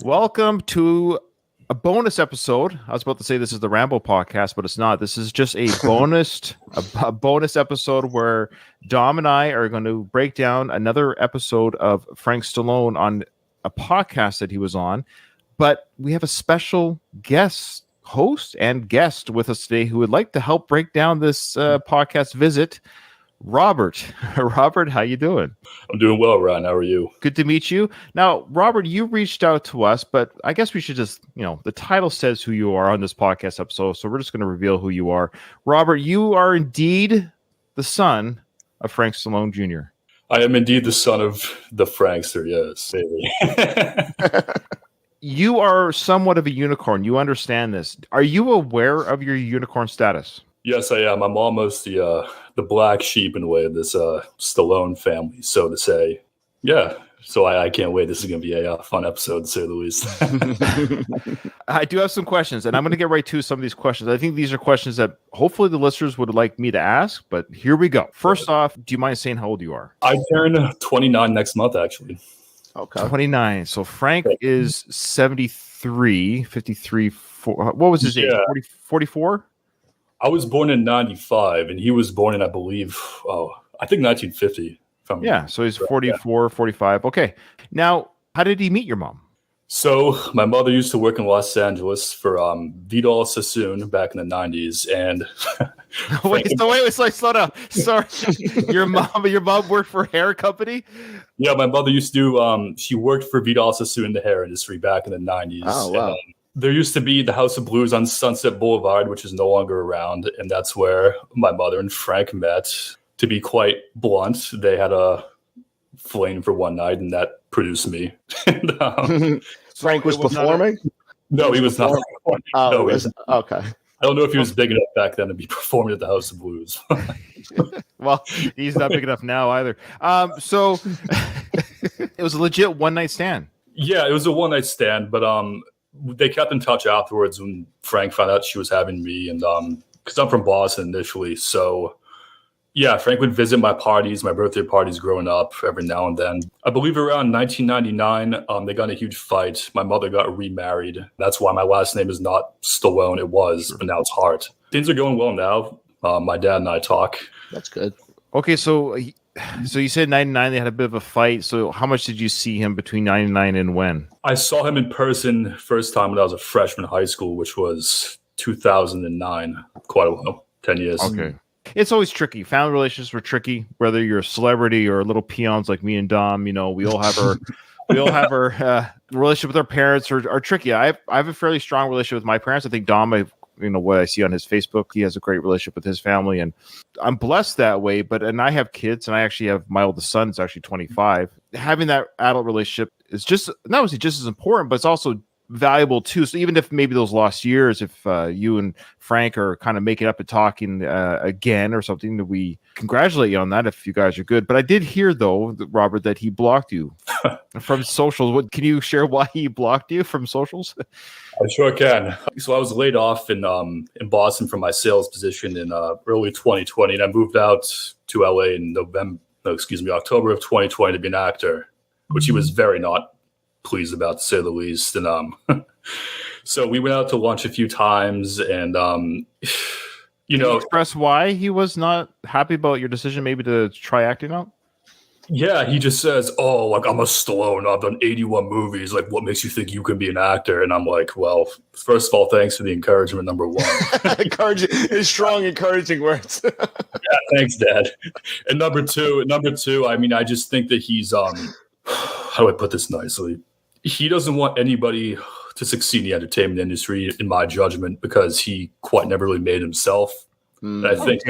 Welcome to a bonus episode. I was about to say this is the Rambo podcast, but it's not. This is just a bonus episode where Dom and I are going to break down another episode of Frank Stallone on a podcast that he was on. But we have a special host and guest with us today who would like to help break down this podcast visit. Robert, how you doing? I'm doing well, Ryan. How are you? Good to meet you. Now, Robert, you reached out to us, but I guess we should just, the title says who you are on this podcast episode, so we're just going to reveal who you are. Robert, you are indeed the son of Frank Stallone Jr. I am indeed the son of the Frankster, yes. You are somewhat of a unicorn. You understand this. Are you aware of your unicorn status? Yes, I am. I'm almost the black sheep in a way of this Stallone family, so to say. Yeah, so I can't wait. This is going to be a fun episode, to say the least. I do have some questions, and I'm going to get right to some of these questions. I think these are questions that hopefully the listeners would like me to ask, but here we go. First off, do you mind saying how old you are? I turn 29 next month, actually. Okay. 29. So Frank is 73, 53. What was his age? 44? I was born in 95, and he was born in, I believe, I think 1950. So he's 44, 45. Okay. Now, how did he meet your mom? So my mother used to work in Los Angeles for Vidal Sassoon back in the 90s, and wait, slow down. Sorry, your mom worked for a hair company? Yeah, my mother used to do. She worked for Vidal Sassoon in the hair industry back in the 90s. Oh wow. And, there used to be the House of Blues on Sunset Boulevard, which is no longer around, and that's where my mother and Frank met. To be quite blunt, they had a fling for one night, and that produced me. And, Frank was performing? No, he was not performing. Okay. I don't know if he was big enough back then to be performing at the House of Blues. Well, he's not big enough now either. So it was a legit one-night stand. Yeah, it was a one-night stand, but they kept in touch afterwards when Frank found out she was having me, and because I'm from Boston initially, so yeah, Frank would visit my parties, my birthday parties growing up every now and then. I believe around 1999, they got in a huge fight. My mother got remarried. That's why my last name is not Stallone. It was, but now it's Hart. Things are going well now. My dad and I talk. That's good. Okay, so you said 99, they had a bit of a fight. So how much did you see him between 99 and when? I saw him in person first time when I was a freshman in high school, which was 2009. Quite a while, 10 years. Okay. It's always tricky. Family relationships were tricky, whether you're a celebrity or little peons like me and Dom. We all have our relationship with our parents are tricky. I have a fairly strong relationship with my parents. I think Dom, what I see on his Facebook, he has a great relationship with his family, and I'm blessed that way. And I have kids, and I actually have my oldest son is actually 25. Having that adult relationship is just not only just as important, but it's also valuable too. So even if maybe those lost years, if you and Frank are kind of making up and talking again or something, we congratulate you on that if you guys are good. But I did hear though, Robert, that he blocked you from socials. Can you share why he blocked you from socials? I sure can. So I was laid off in Boston from my sales position in early 2020, and I moved out to LA in October of 2020 to be an actor, which he was very not pleased about, to say the least. And so we went out to lunch a few times, and Can you express why he was not happy about your decision maybe to try acting out? Yeah, he just says, I'm a Stallone, I've done 81 movies, what makes you think you can be an actor? And I'm like, well, first of all, thanks for the encouragement, number one. Strong encouraging words. Yeah, thanks, Dad. And number two, I just think that he's how do I put this nicely? He doesn't want anybody to succeed in the entertainment industry, in my judgment, because he quite never really made himself. I think,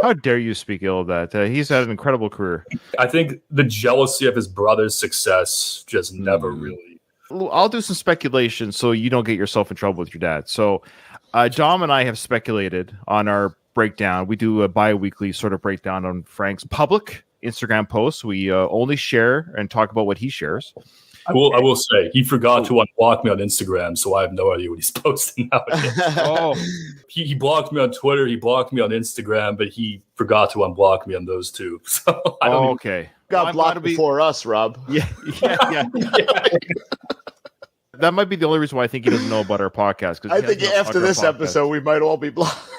how dare you speak ill of that? He's had an incredible career. I think the jealousy of his brother's success just never really. I'll do some speculation so you don't get yourself in trouble with your dad. So Dom and I have speculated on our breakdown. We do a bi-weekly sort of breakdown on Frank's public Instagram posts. We only share and talk about what he shares. I will say he forgot to unblock me on Instagram, so I have no idea what he's posting nowadays. He blocked me on Twitter, he blocked me on Instagram, but he forgot to unblock me on those two. So I don't okay. Got blocked before us, Rob. Yeah. That might be the only reason why I think he doesn't know about our podcast. I think after this episode, we might all be blocked.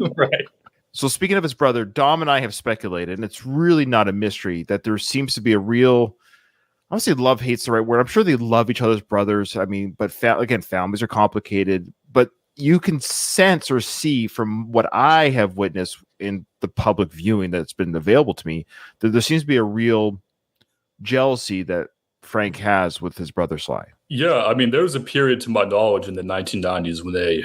Right. So speaking of his brother, Dom and I have speculated, and it's really not a mystery, that there seems to be a real, I don't say love hate's the right word. I'm sure they love each other's brothers. I mean, but again, families are complicated. But you can sense or see from what I have witnessed in the public viewing that's been available to me that there seems to be a real jealousy that Frank has with his brother Sly. Yeah, I mean, there was a period, to my knowledge, in the 1990s when they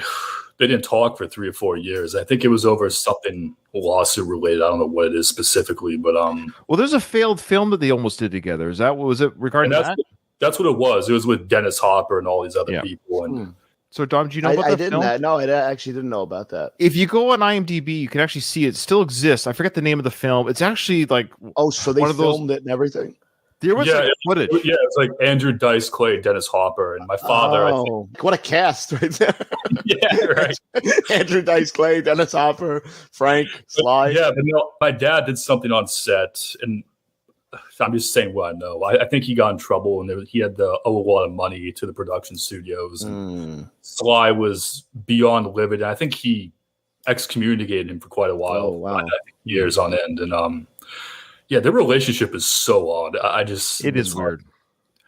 didn't talk for 3 or 4 years. I think it was over something lawsuit related. I don't know what it is specifically, but well, there's a failed film that they almost did together. Is that what was it regarding that? That's what it was. It was with Dennis Hopper and all these other people. And so, Dom, do you know about that film? No, I actually didn't know about that. If you go on IMDb, you can actually see it still exists. I forget the name of the film. It's actually like so they filmed it and everything. There was footage. Yeah, it's like Andrew Dice Clay, Dennis Hopper, and my father. I think. What a cast right there! Yeah, right. Andrew Dice Clay, Dennis Hopper, Frank, Sly. Yeah, but no, my dad did something on set, and I'm just saying what I know. I think he got in trouble, and he had to owe a lot of money to the production studios. And Sly was beyond livid, and I think he excommunicated him for quite a while. Oh, wow. I think years on end, and yeah, their relationship is so odd. It is weird.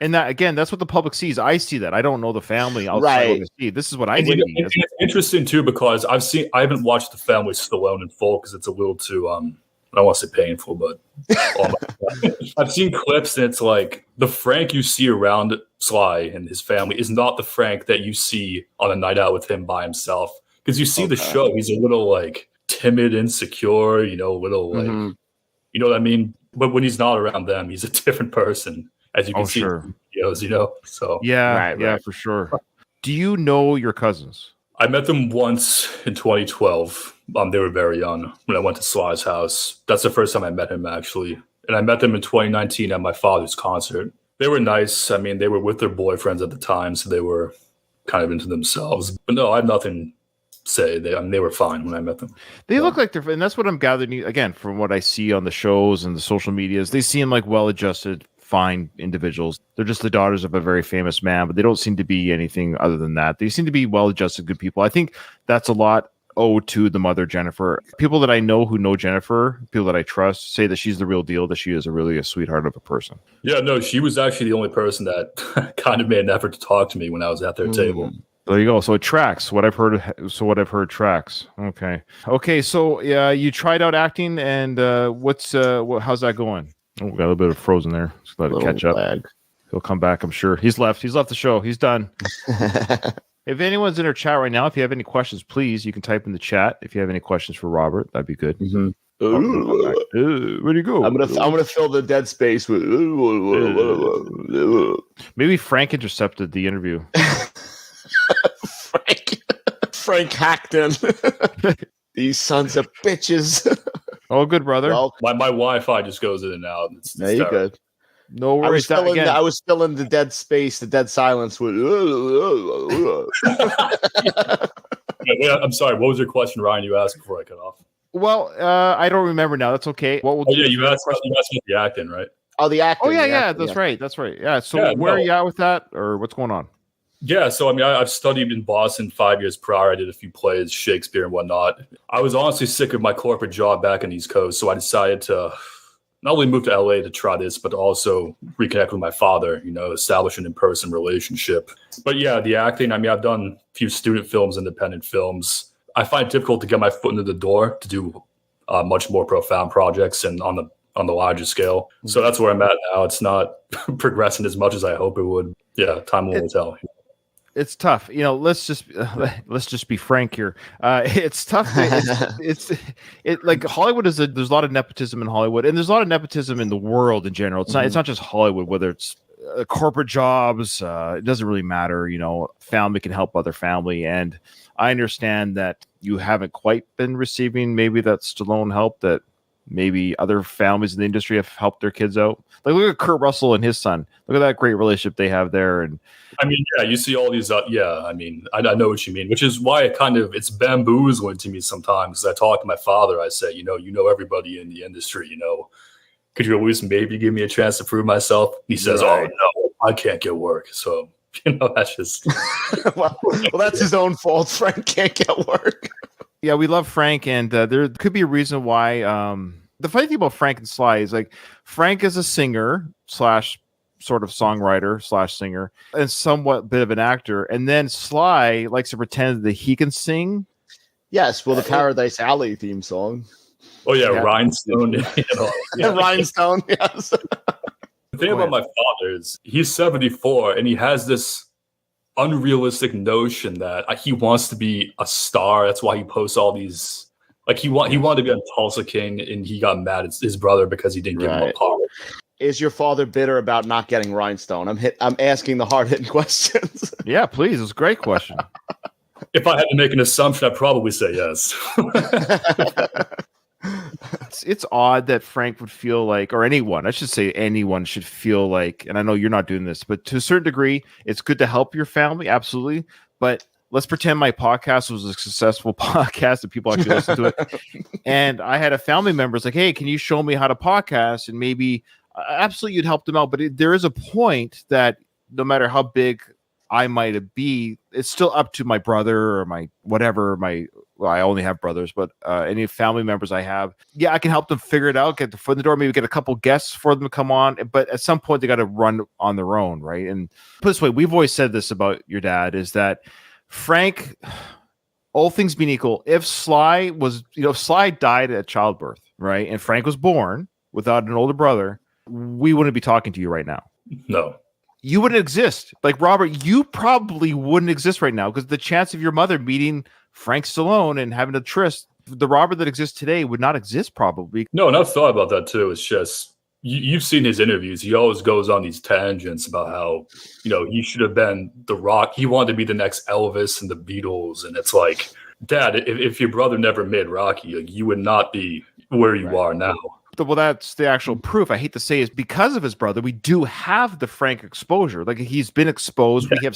And that, again, that's what the public sees. I see that. I don't know the family outside what I see. This is what I see. It's interesting too, because I haven't watched The Family Stallone in full because it's a little too I don't want to say painful, but I've seen clips and it's like the Frank you see around Sly and his family is not the Frank that you see on a night out with him by himself. Because you see the show, he's a little like timid, insecure, a little like you know what I mean? But when he's not around them, he's a different person, as you can see in videos, So yeah, for sure. Do you know your cousins? I met them once in 2012. They were very young when I went to Sly's house. That's the first time I met him, actually. And I met them in 2019 at my father's concert. They were nice. I mean, they were with their boyfriends at the time, so they were kind of into themselves. But no, I have nothing say they were fine when I met them. They look like they're, and that's what I'm gathering again from what I see on the shows and the social medias. They seem like well-adjusted, fine individuals. They're just the daughters of a very famous man, but they don't seem to be anything other than that. They seem to be well-adjusted, good people. I think that's a lot owed to the mother, Jennifer. People that I know who know Jennifer, people that I trust, say that she's the real deal, that she is really a sweetheart of a person. Yeah, no, she was actually the only person that kind of made an effort to talk to me when I was at their table. There you go. So it tracks. What I've heard tracks. Okay. So yeah, you tried out acting, and how's that going? Oh, we got a little bit of frozen there. Just let it catch up. Lag. He'll come back, I'm sure. He's left the show. He's done. If anyone's in our chat right now, if you have any questions, please, you can type in the chat. If you have any questions for Robert, that'd be good. Where'd you go? I'm gonna fill the dead space with. Maybe Frank intercepted the interview. Frank Hackton. These sons of bitches. Oh, good, brother. Well, my Wi-Fi just goes in and out. It's you're good. No worries. I was still in the dead space, the dead silence. With yeah, I'm sorry. What was your question, Ryan? You asked before I cut off. Well, I don't remember now. That's okay. What will you asked about the acting, right? Oh, the acting. Oh, yeah. That's right. Yeah. So where are you at with that, or what's going on? Yeah, so I mean, I've studied in Boston 5 years prior. I did a few plays, Shakespeare and whatnot. I was honestly sick of my corporate job back on the East Coast, so I decided to not only move to LA to try this, but also reconnect with my father, establish an in-person relationship. But yeah, the acting, I mean, I've done a few student films, independent films. I find it difficult to get my foot into the door to do much more profound projects and on the larger scale. So that's where I'm at now. It's not progressing as much as I hope it would. Yeah, time will tell. It's tough, let's just be frank here. It's tough. It's like Hollywood there's a lot of nepotism in Hollywood, and there's a lot of nepotism in the world in general. It's not just Hollywood, whether it's corporate jobs, it doesn't really matter. Family can help other family. And I understand that you haven't quite been receiving maybe that Stallone help that maybe other families in the industry have helped their kids out. Like look at Kurt Russell and his son. Look at that great relationship they have there. And I mean, yeah, you see all these. I mean, I know what you mean, which is why it's bamboozling to me sometimes. I talk to my father. I say, you know everybody in the industry. Could you at least maybe give me a chance to prove myself? He says, right. Oh no, I can't get work. So That's just well, that's his own fault. Frank can't get work. Yeah, we love Frank, and there could be a reason why. The funny thing about Frank and Sly is like Frank is a singer / sort of songwriter / singer and somewhat bit of an actor, and then Sly likes to pretend that he can sing. Yes, well, the Paradise Alley theme song. Oh yeah, Rhinestone. Rhinestone. Yes. The thing about my father is he's 74 and he has this unrealistic notion that he wants to be a star. That's why he posts all these. Like he wanted to be on Tulsa King, and he got mad at his brother because he didn't give him a part. Is your father bitter about not getting Rhinestone? I'm asking the hard hitting questions. Yeah, please. It's a great question. If I had to make an assumption, I'd probably say yes. It's odd that Frank would feel like, or anyone, I should say anyone should feel like, and I know you're not doing this, but to a certain degree, it's good to help your family. Absolutely. But let's pretend my podcast was a successful podcast and people actually listen to it. And I had a family member like, hey, can you show me how to podcast? And maybe absolutely you'd help them out. But there is a point that no matter how big I might be, it's still up to my brother or my whatever, I only have brothers, but any family members I have, I can help them figure it out, get the foot in the door, maybe get a couple guests for them to come on. But at some point, they got to run on their own, right? And put it this way, we've always said this about your dad, is that Frank, all things being equal, if Sly died at childbirth, right, and Frank was born without an older brother, we wouldn't be talking to you right now. No. You wouldn't exist. Like, Robert, you probably wouldn't exist right now because the chance of your mother meeting Frank Stallone and having a tryst, the Robert that exists today would not exist probably. No, and I've thought about that too. It's just, you've seen his interviews. He always goes on these tangents about how, he should have been The Rock. He wanted to be the next Elvis and the Beatles. And it's like, Dad, if your brother never made Rocky, like, you would not be where you are now. Well, that's the actual proof. I hate to say is because of his brother, we do have the Frank exposure. Like, he's been exposed. Yeah.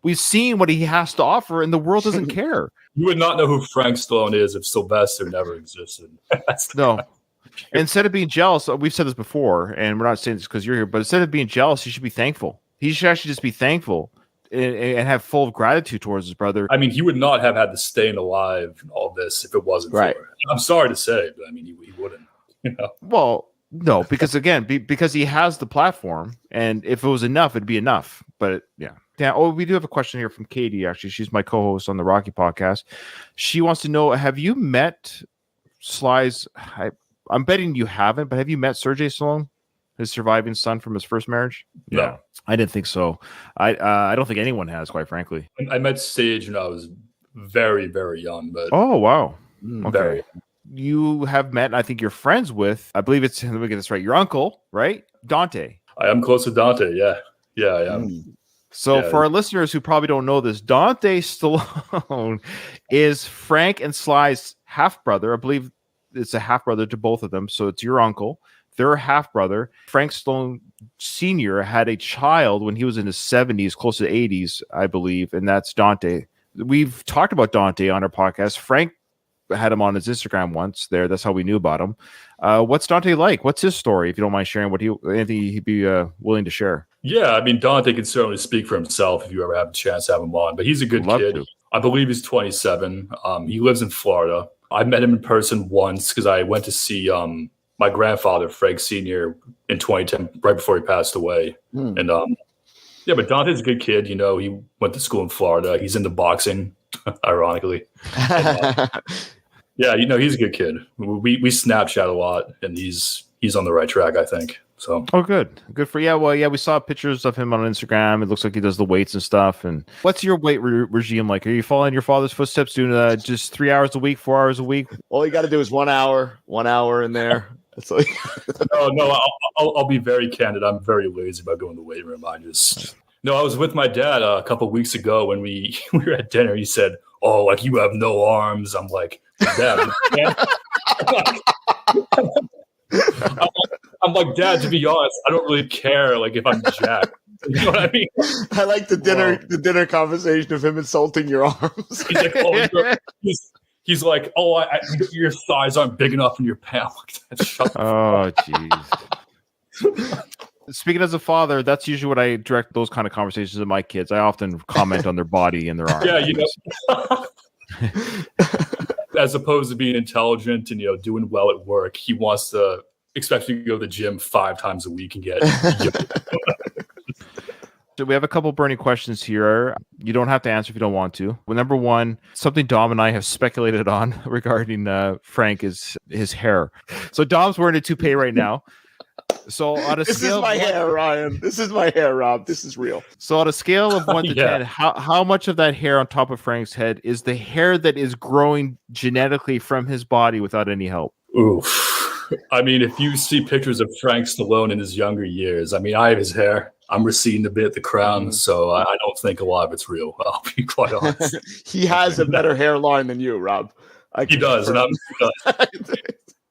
We've seen what he has to offer, and the world doesn't care. You would not know who Frank Stallone is if Sylvester never existed. No. Instead of being jealous, we've said this before, and we're not saying this because you're here, but instead of being jealous, he should be thankful. He should actually just be thankful and have full of gratitude towards his brother. I mean, he would not have had to stay alive and all this if it wasn't for it. I'm sorry to say, but I mean, he wouldn't. Well, no, because again, because he has the platform, and if it was enough, it'd be enough. But yeah. We do have a question here from Katie. Actually, she's my co-host on the Rocky podcast. She wants to know: have you met Sly's? I'm betting you haven't, but have you met Sergey Stallone, his surviving son from his first marriage? No, yeah, I didn't think so. I don't think anyone has, quite frankly. I met Sage when I was very, very young. But oh wow, okay. Very. You have met, I think you're friends with, I believe it's, let me get this right, your uncle, right? Dante. I am close to Dante, yeah. Yeah, I am. So for our listeners who probably don't know this, Dante Stallone is Frank and Sly's half-brother. I believe it's a half-brother to both of them, so it's your uncle. They're a half-brother. Frank Stallone Sr. had a child when he was in his 70s, close to the 80s, I believe, and that's Dante. We've talked about Dante on our podcast. Frank had him on his Instagram once there. That's how we knew about him. What's Dante like? What's his story? If you don't mind sharing anything he'd be willing to share. Yeah, I mean, Dante can certainly speak for himself if you ever have a chance to have him on, but he's a good kid. I believe he's 27. He lives in Florida. I met him in person once because I went to see my grandfather, Frank Sr., in 2010, right before he passed away. And but Dante's a good kid. He went to school in Florida. He's into boxing, ironically. Yeah, he's a good kid. We Snapchat a lot, and he's on the right track, I think. So. Oh, good for you. Well, we saw pictures of him on Instagram. It looks like he does the weights and stuff. And what's your weight regime like? Are you following your father's footsteps, doing just 3 hours a week, 4 hours a week? All you got to do is 1 hour in there. That's all. No. I'll be very candid. I'm very lazy about going to the weight room. I was with my dad a couple of weeks ago when we were at dinner. He said, "Oh, like you have no arms." I'm like, "Dad." I'm like, "Dad, to be honest, I don't really care. Like if I'm jacked." You know what I mean? I like the dinner conversation of him insulting your arms. He's like, "Oh, He's like, oh, your thighs aren't big enough in your pants." Shut the fuck. Jeez. Speaking as a father, that's usually what I direct those kind of conversations with my kids. I often comment on their body and their arms. Yeah, as opposed to being intelligent and doing well at work, he wants to expect you to go to the gym 5 times a week and get. So we have a couple burning questions here. You don't have to answer if you don't want to. Well, number one, something Dom and I have speculated on regarding Frank is his hair. So Dom's wearing a toupee right now. So on a This scale, is my hair, Ryan. This is my hair, Rob. This is real. So on a scale of 1 to 10, how much of that hair on top of Frank's head is the hair that is growing genetically from his body without any help? Oof. I mean, if you see pictures of Frank Stallone in his younger years, I mean, I have his hair. I'm receding a bit at the crown, so I don't think a lot of it's real. I'll be quite honest. He has a better hairline than you, Rob. He does, and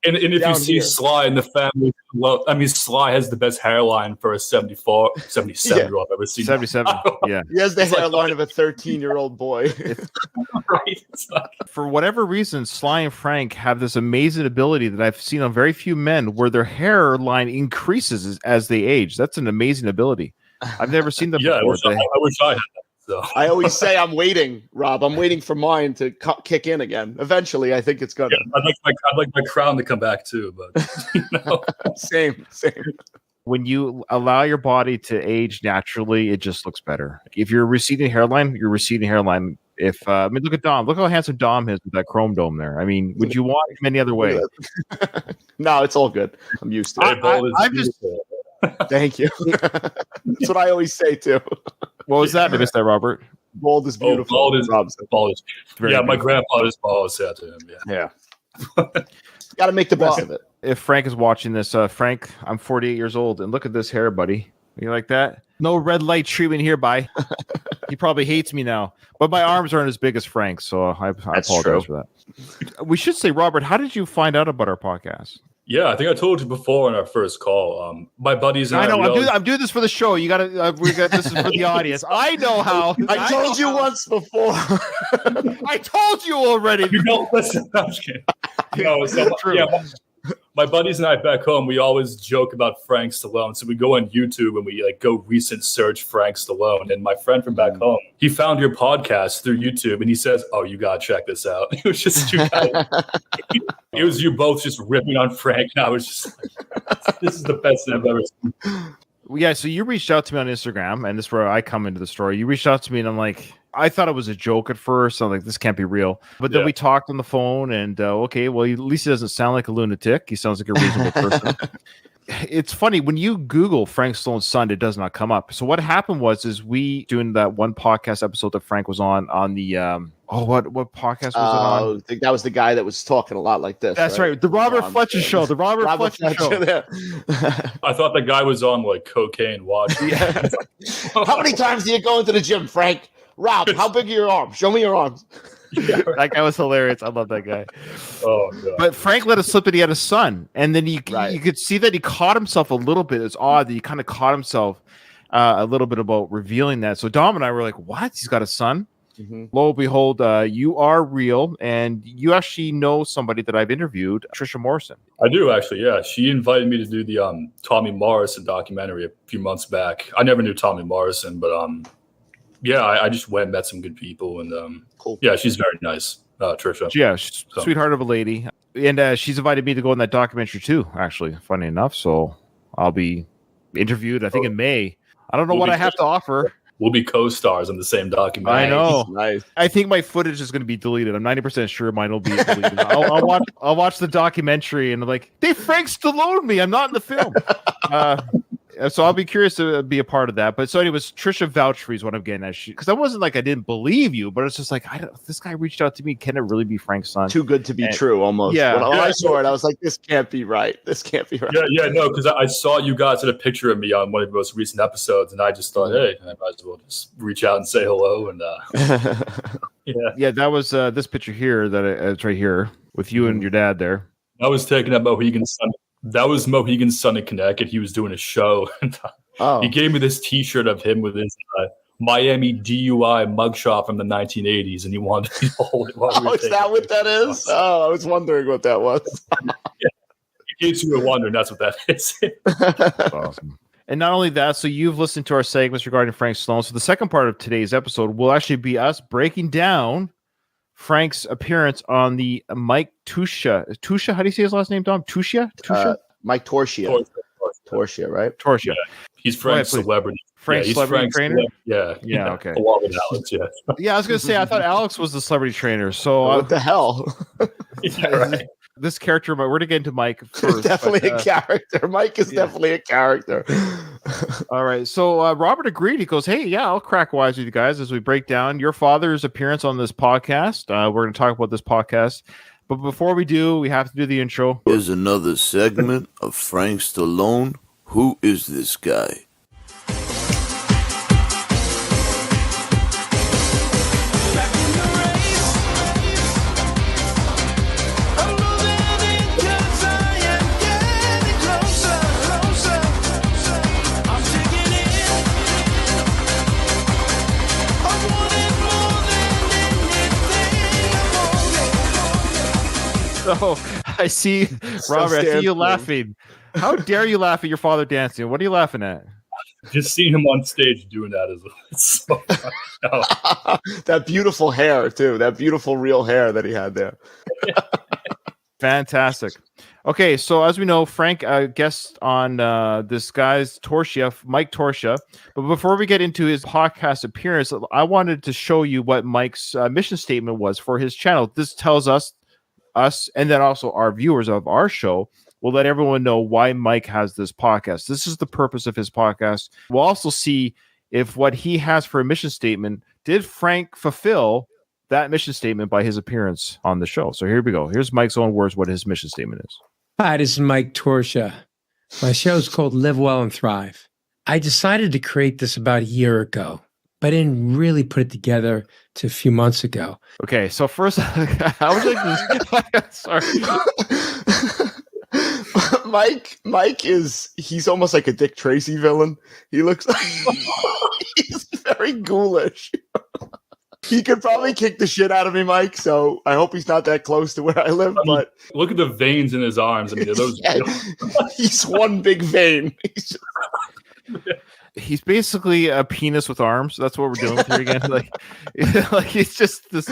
And if you see Sly in the family, well, I mean, Sly has the best hairline for a 77-year-old I've ever seen. 77, yeah. He has the hairline of a 13-year-old boy. Right. For whatever reason, Sly and Frank have this amazing ability that I've seen on very few men where their hairline increases as they age. That's an amazing ability. I've never seen that before. I wish I had that. So. I always say I'm waiting, Rob. I'm waiting for mine to kick in again. Eventually, I think it's gonna. Yeah, I'd like my crown to come back too, but Same. When you allow your body to age naturally, it just looks better. If you're receding hairline, you're receding hairline. If I mean, look at Dom. Look how handsome Dom is with that chrome dome there. I mean, would you want him any other way? No, it's all good. I'm used to it. I'm just. Thank you. That's what I always say too. What was that? I missed that, Robert. Bald is beautiful. Bald is beautiful. My grandpa is bald. Said to him. Yeah. Got to make the best of it. If Frank is watching this, Frank, I'm 48 years old, and look at this hair, buddy. You like that? No red light treatment here, bye. He probably hates me now, but my arms aren't as big as Frank's, so I apologize for that. We should say, Robert, how did you find out about our podcast? Yeah, I think I told you before in our first call. My buddies and I know. I'm doing this for the show. You got to. This is for the audience. I know how. I told you once before. I told you already. You don't listen. I'm just kidding. No, so my buddies and I back home, we always joke about Frank Stallone. So we go on YouTube and we go recent search Frank Stallone. And my friend from back home, he found your podcast through YouTube and he says, "Oh, you gotta check this out." It was just you guys. It was you both just ripping on Frank. And I was just like, this is the best thing I've ever seen. Yeah, so you reached out to me on Instagram, and this is where I come into the story. You reached out to me, and I'm like, I thought it was a joke at first. I'm like, this can't be real. But then we talked on the phone, and okay, well, at least he doesn't sound like a lunatic. He sounds like a reasonable person. It's funny, when you Google Frank Stallone's son, it does not come up. So what happened is we doing that one podcast episode that Frank was on the what podcast was it on? I think that was the guy that was talking a lot like this. That's right. The Robert Fletcher show. The Robert Fletcher show. I thought the guy was on like cocaine watching. Yeah. How many times do you go into the gym, Frank? Rob, how big are your arms? Show me your arms. Yeah, right. That guy was hilarious. I love that guy. Oh, God. But Frank let us slip that he had a son, and then you could see that he caught himself a little bit. It's odd that he kind of caught himself a little bit about revealing that. So Dom and I were like, "What? He's got a son?" Mm-hmm. Lo and behold, you are real, and you actually know somebody that I've interviewed, Trisha Morrison. I do actually. Yeah, she invited me to do the Tommy Morrison documentary a few months back. I never knew Tommy Morrison, but yeah, I just went and met some good people, and cool. Yeah, she's very nice, Trisha. Yeah, she's sweetheart of a lady, and she's invited me to go in that documentary too. Actually, funny enough, so I'll be interviewed. I think in May. I don't know what I have to offer. We'll be co-stars in the same documentary. I know. Nice. I think my footage is going to be deleted. I'm 90% sure mine will be deleted. I'll watch the documentary and I'm like, they Frank Stallone me. I'm not in the film. So I'll be curious to be a part of that. But so anyways, Trisha vouched for you is what I'm getting at. Because I wasn't like I didn't believe you, but it's just like this guy reached out to me. Can it really be Frank's son? Too good to be true, almost. Yeah. When I saw it, I was like, this can't be right. This can't be right. Yeah, no, because I saw you guys had a picture of me on one of the most recent episodes, and I just thought, hey, I might as well just reach out and say hello. And yeah, that was this picture here it's right here with you and your dad there. I was taken at Mohegan Sun. That was Mohegan Sun in Connecticut. He was doing a show. He gave me this T-shirt of him with his Miami DUI mugshot from the 1980s, and he wanted me to hold it. Is that what that is? Oh, I was wondering what that was. Yeah. In case you were wondering, that's what that is. That's awesome. And not only that, so you've listened to our segments regarding Frank Stallone. So the second part of today's episode will actually be us breaking down Frank's appearance on the Mike Torchia. Torchia, how do you say his last name, Dom? Torchia? Mike Torchia. Torchia, right? Torchia. Yeah. He's Frank's celebrity. Frank's celebrity trainer? Yeah, okay. Along with Alex, yeah. Yeah, I was going to say, I thought Alex was the celebrity trainer. So what the hell? Yeah, right. This character, but we're going to get into Mike first. Definitely a character. Mike is definitely a character. All right. So Robert agreed. He goes, hey, yeah, I'll crack wise with you guys as we break down your father's appearance on this podcast. We're going to talk about this podcast. But before we do, we have to do the intro. Here's another segment of Frank Stallone. Who is this guy? So I see, Robert, I see you laughing. How dare you laugh at your father dancing? What are you laughing at? Just seeing him on stage doing that is so fun. That beautiful hair, too. That beautiful real hair that he had there. Fantastic. Okay, so as we know, Frank guest on this guy's Torchia, Mike Torchia. But before we get into his podcast appearance, I wanted to show you what Mike's mission statement was for his channel. This tells us, and then also our viewers of our show, will let everyone know why Mike has this podcast. This is the purpose of his podcast. We'll also see if what he has for a mission statement, did Frank fulfill that mission statement by his appearance on the show? So here we go. Here's Mike's own words, what his mission statement is. Hi, this is Mike Torsa. My show is called Live Well and Thrive. I decided to create this about a year ago, but I didn't really put it together to a few months ago. Okay, so first, I was like, sorry. He's almost like a Dick Tracy villain. He looks like he's very ghoulish. He could probably kick the shit out of me, Mike. So I hope he's not that close to where I live. But look at the veins in his arms. I mean, are those he's one big vein. He's basically a penis with arms. That's what we're doing here again. Like it's just this.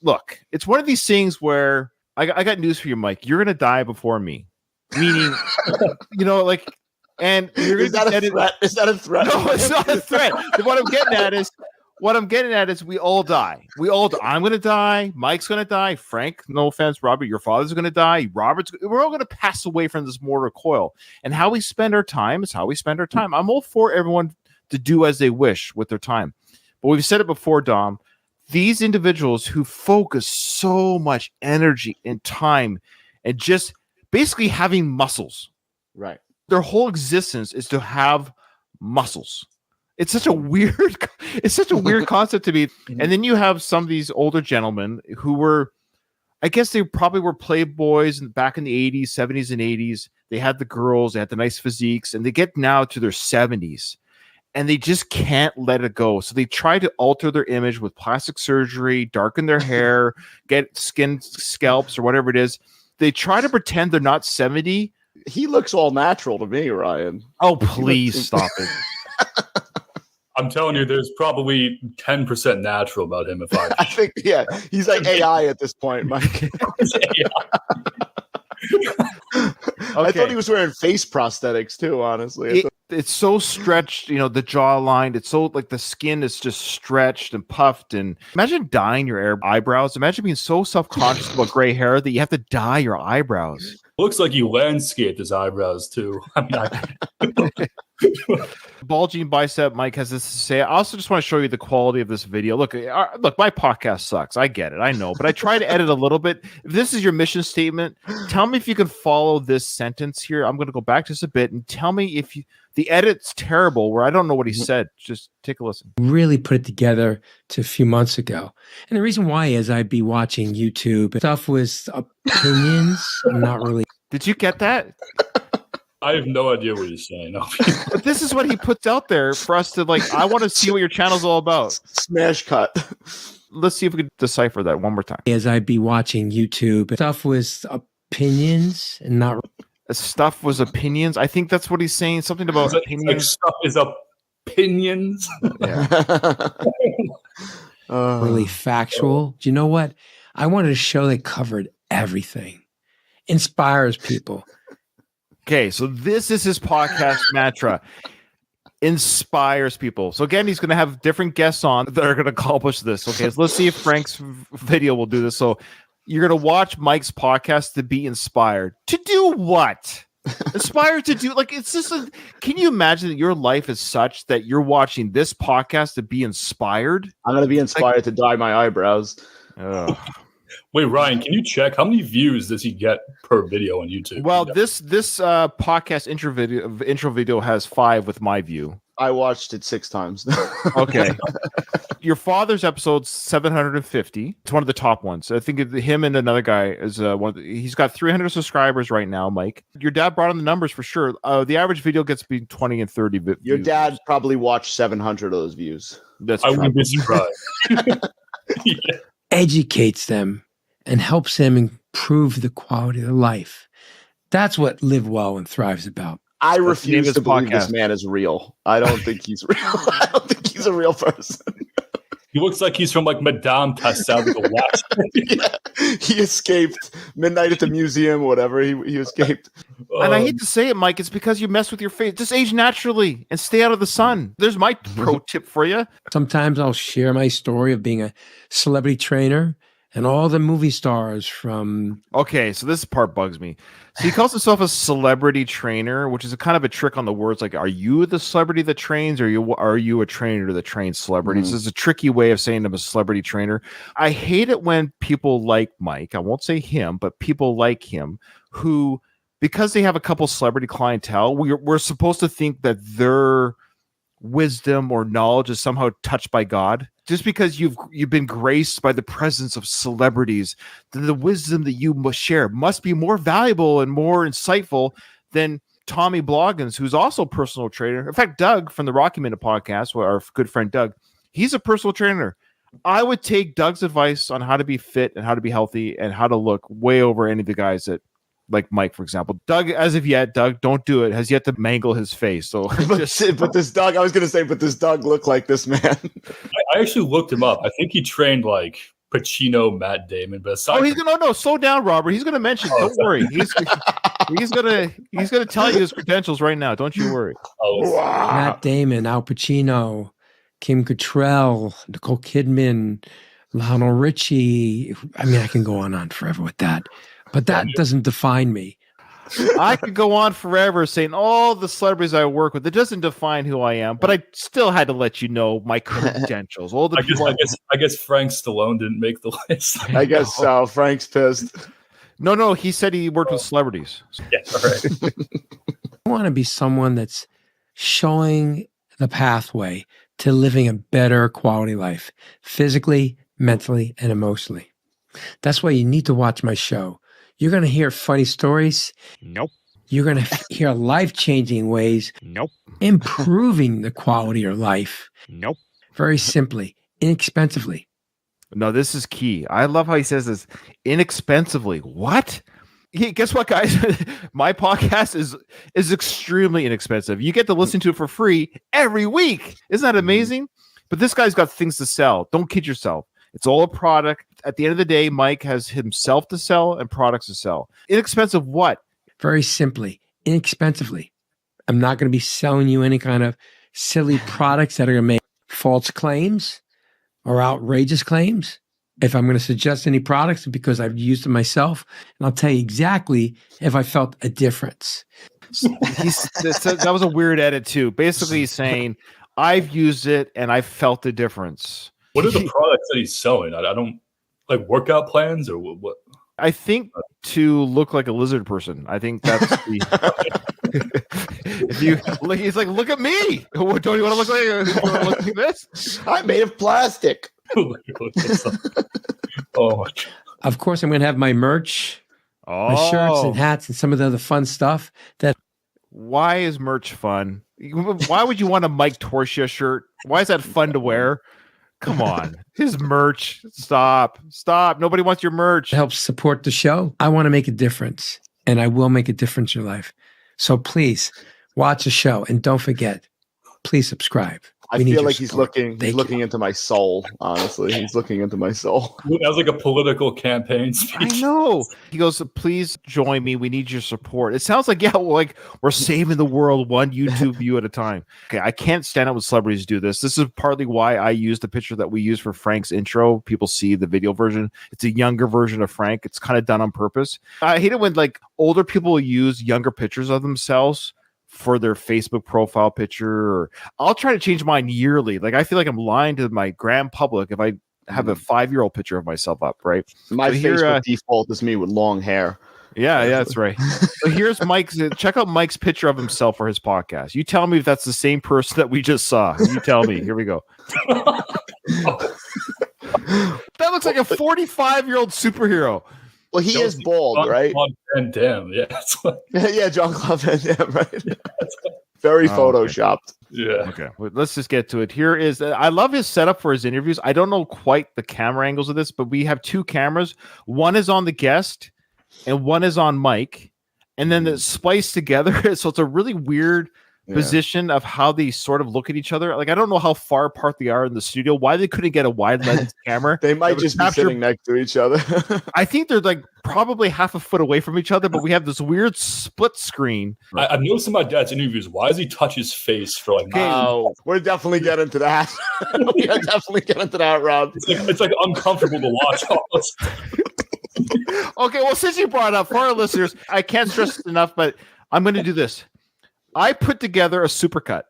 Look, it's one of these things where I got news for you, Mike. You're gonna die before me. Meaning, and you're is that a threat? Is that a threat? No, it's not a threat. What I'm getting at is we all die. I'm going to die. Mike's going to die. Frank, no offense, Robert, your father's going to die. We're all going to pass away from this mortal coil. And how we spend our time is how we spend our time. I'm all for everyone to do as they wish with their time. But we've said it before, Dom, these individuals who focus so much energy and time and just basically having muscles. Right. Their whole existence is to have muscles. It's such a weird concept to me. And then you have some of these older gentlemen who were, I guess they probably were playboys back in the 80s, 70s, and 80s. They had the girls, they had the nice physiques, and they get now to their 70s and they just can't let it go. So they try to alter their image with plastic surgery, darken their hair, get skin scalps or whatever it is. They try to pretend they're not 70. He looks all natural to me, Ryan. Oh, please stop it. I'm telling you, there's probably 10% natural about him. I think, yeah, he's like AI at this point, Mike. I thought he was wearing face prosthetics too, honestly. It's so stretched, the jawline. It's so like the skin is just stretched and puffed. And imagine dyeing your eyebrows. Imagine being so self-conscious about gray hair that you have to dye your eyebrows. Looks like he landscaped his eyebrows too. Bulging bicep Mike has this to say. I also just want to show you the quality of this video. Look, my podcast sucks. I get it. I know, but I try to edit a little bit. If this is your mission statement, tell me if you can follow this sentence here. I'm going to go back just a bit and tell me if the edit's terrible where I don't know what he said. Just take a listen. Really put it together to a few months ago. And the reason why is I'd be watching YouTube. Stuff with opinions. I'm not really. Did you get that? I have no idea what he's saying. But this is what he puts out there for us to I want to see what your channel's all about. Smash cut. Let's see if we can decipher that one more time. As I'd be watching YouTube. Stuff with opinions and not. stuff was opinions. I think that's what he's saying. Something about Like opinions. stuff is opinions. Yeah. Really factual. Do you know what? I wanted a show that covered everything, inspires people. Okay, so this is his podcast mantra. Inspires people. So again, he's going to have different guests on that are going to accomplish this. Okay, so let's see if Frank's video will do this. So you're going to watch Mike's podcast to be inspired. To do what? Inspired to do, like, it's just can you imagine that your life is such that you're watching this podcast to be inspired? I'm going to be inspired to dye my eyebrows. Wait, Ryan, can you check how many views does he get per video on YouTube? Well, this podcast intro video has 5 with my view. I watched it 6 times. Okay. Your father's episode's 750. It's one of the top ones. I think him and another guy is he's got 300 subscribers right now, Mike. Your dad brought in the numbers for sure. The average video gets between 20 and 30 views. Your dad probably watched 700 of those views. That's I true. wouldn't be surprised. Yeah. Educates them and helps them improve the quality of their life. That's what Live Well and Thrive's about. I the name refuse of to his believe this podcast. man is real. I don't think he's real. I don't think he's a real person. He looks like he's from like Madame Tussauds with a watch. Yeah. He escaped Midnight at the Museum, whatever. He escaped. And I hate to say it, Mike, it's because you mess with your face. Just age naturally and stay out of the sun. There's my pro tip for you. Sometimes I'll share my story of being a celebrity trainer and all the movie stars from. Okay, so this part bugs me. So he calls himself a celebrity trainer, which is a kind of a trick on the words. Like, are you the celebrity that trains, or are you a trainer that trains celebrities? This is a tricky way of saying I'm a celebrity trainer. I hate it when people like Mike, I won't say him, but people like him who, because they have a couple celebrity clientele, we're supposed to think that their wisdom or knowledge is somehow touched by God. Just because you've been graced by the presence of celebrities, then the wisdom that you must share must be more valuable and more insightful than Tommy Bloggins, who's also a personal trainer. In fact, Doug from the Rocky Minute podcast, our good friend Doug, he's a personal trainer. I would take Doug's advice on how to be fit and how to be healthy and how to look way over any of the guys that, like Mike, for example. Doug, as of yet, Doug, don't do it, has yet to mangle his face. So, But this Doug, I was going to say, but this Doug looked like this man. I actually looked him up. I think he trained like Pacino, Matt Damon, but aside he's gonna slow down, Robert. He's gonna mention. Don't worry. He's gonna tell you his credentials right now. Don't you worry. Matt Damon, Al Pacino, Kim Cattrall, Nicole Kidman, Lionel Richie. I mean, I can go on forever with that, but that doesn't define me. I could go on forever saying all the celebrities I work with. It doesn't define who I am, but I still had to let you know my credentials. All the people. I guess Frank Stallone didn't make the list. I guess so. Frank's pissed. No, he said he worked with celebrities. Yeah, all right. I want to be someone that's showing the pathway to living a better quality life, physically, mentally, and emotionally. That's why you need to watch my show. You're going to hear funny stories. Nope. You're going to hear life-changing ways. Nope. Improving the quality of your life. Nope. Very simply, inexpensively. No, this is key. I love how he says this inexpensively. What? Guess what, guys? My podcast is extremely inexpensive. You get to listen to it for free every week. Isn't that amazing? But this guy's got things to sell. Don't kid yourself. It's all a product. At the end of the day, Mike has himself to sell and products to sell. Inexpensive what? Very simply, inexpensively. I'm not going to be selling you any kind of silly products that are going to make false claims or outrageous claims. If I'm going to suggest any products, it's because I've used them myself, and I'll tell you exactly if I felt a difference. That was a weird edit too. Basically, he's saying, I've used it and I felt a difference. What are the products that he's selling? I don't like workout plans or what? I think to look like a lizard person. I think that's the. If you look, he's like, look at me. Don't you want to look like this? I'm made of plastic. Oh my God. Of course, I'm going to have my merch, my shirts and hats, and some of the other fun stuff. Why is merch fun? Why would you want a Mike Torchia shirt? Why is that fun to wear? Come on. His merch. Stop. Nobody wants your merch. Helps support the show. I want to make a difference. and I will make a difference in your life. So please watch the show and don't forget, please subscribe. I We need feel your like he's support. looking Thank looking into my soul, honestly. He's looking into my soul. That was like a political campaign speech. I know. He goes, please join me. We need your support. It sounds like, like we're saving the world one YouTube view at a time. Okay, I can't stand it when celebrities do this. This is partly why I use the picture that we use for Frank's intro. People see the video version. It's a younger version of Frank. It's kind of done on purpose. I hate it when like older people use younger pictures of themselves for their Facebook profile picture, or I'll try to change mine yearly. Like I feel like I'm lying to my grand public if I have a 5-year-old picture of myself up, right? My So here, Facebook default is me with long hair. Yeah, that's right. So here's Mike's. Check out Mike's picture of himself for his podcast. You tell me if that's the same person that we just saw. You tell me. Here we go. That looks like a 45-year-old superhero. Well, he is bald, right? And damn, yeah. Yeah, Jean-Claude Van Damme, right? Very photoshopped. Yeah. Okay, well, let's just get to it. Here is, I love his setup for his interviews. I don't know quite the camera angles of this, but we have 2 cameras. One is on the guest and one is on Mike. And then it's spliced together. So it's a really weird position of how they sort of look at each other. Like, I don't know how far apart they are in the studio, why they couldn't get a wide lens camera. They might just be sitting next to each other. I think they're like probably half a foot away from each other, but we have this weird split screen. I've noticed in my dad's interviews, why does he touch his face for like? Oh, we're definitely getting to that. We are definitely getting to that, Rob. It's like uncomfortable to watch. Almost. Okay, well, since you brought it up for our listeners, I can't stress it enough, but I'm going to do this. I put together a supercut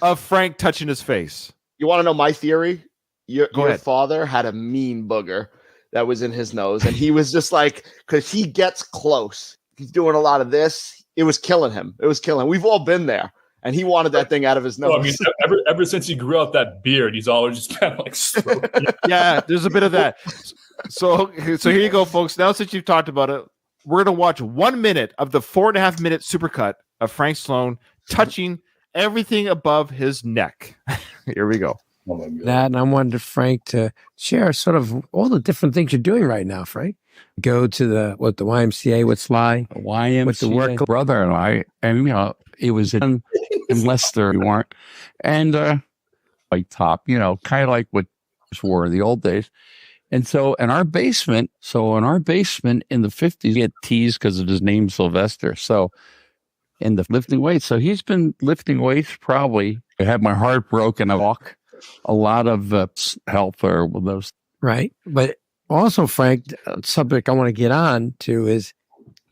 of Frank touching his face. You want to know my theory? Your ahead. father had a mean booger that was in his nose, and he was just like, because he gets close. He's doing a lot of this. It was killing him. We've all been there, and he wanted that thing out of his nose. No, I mean, ever since he grew out that beard, he's always just kind of like stroking. Yeah, there's a bit of that. So here you go, folks. Now, since you've talked about it, we're going to watch 1 minute of the 4.5-minute supercut of Frank Stallone touching everything above his neck. Here we go. Oh my God. That, and I wanted Frank to share sort of all the different things you're doing right now, Frank. Go to the YMCA with Sly. YMCA With the work brother and I, and it was in Leicester. We weren't, and like top, kind of like what were the old days. And so in our basement, in the 50s, he had teased because of his name, Sylvester. So in the lifting weights, so he's been lifting weights probably. I had my heart broken. I walk a lot of health or those. Right. But also, Frank, a subject I want to get on to is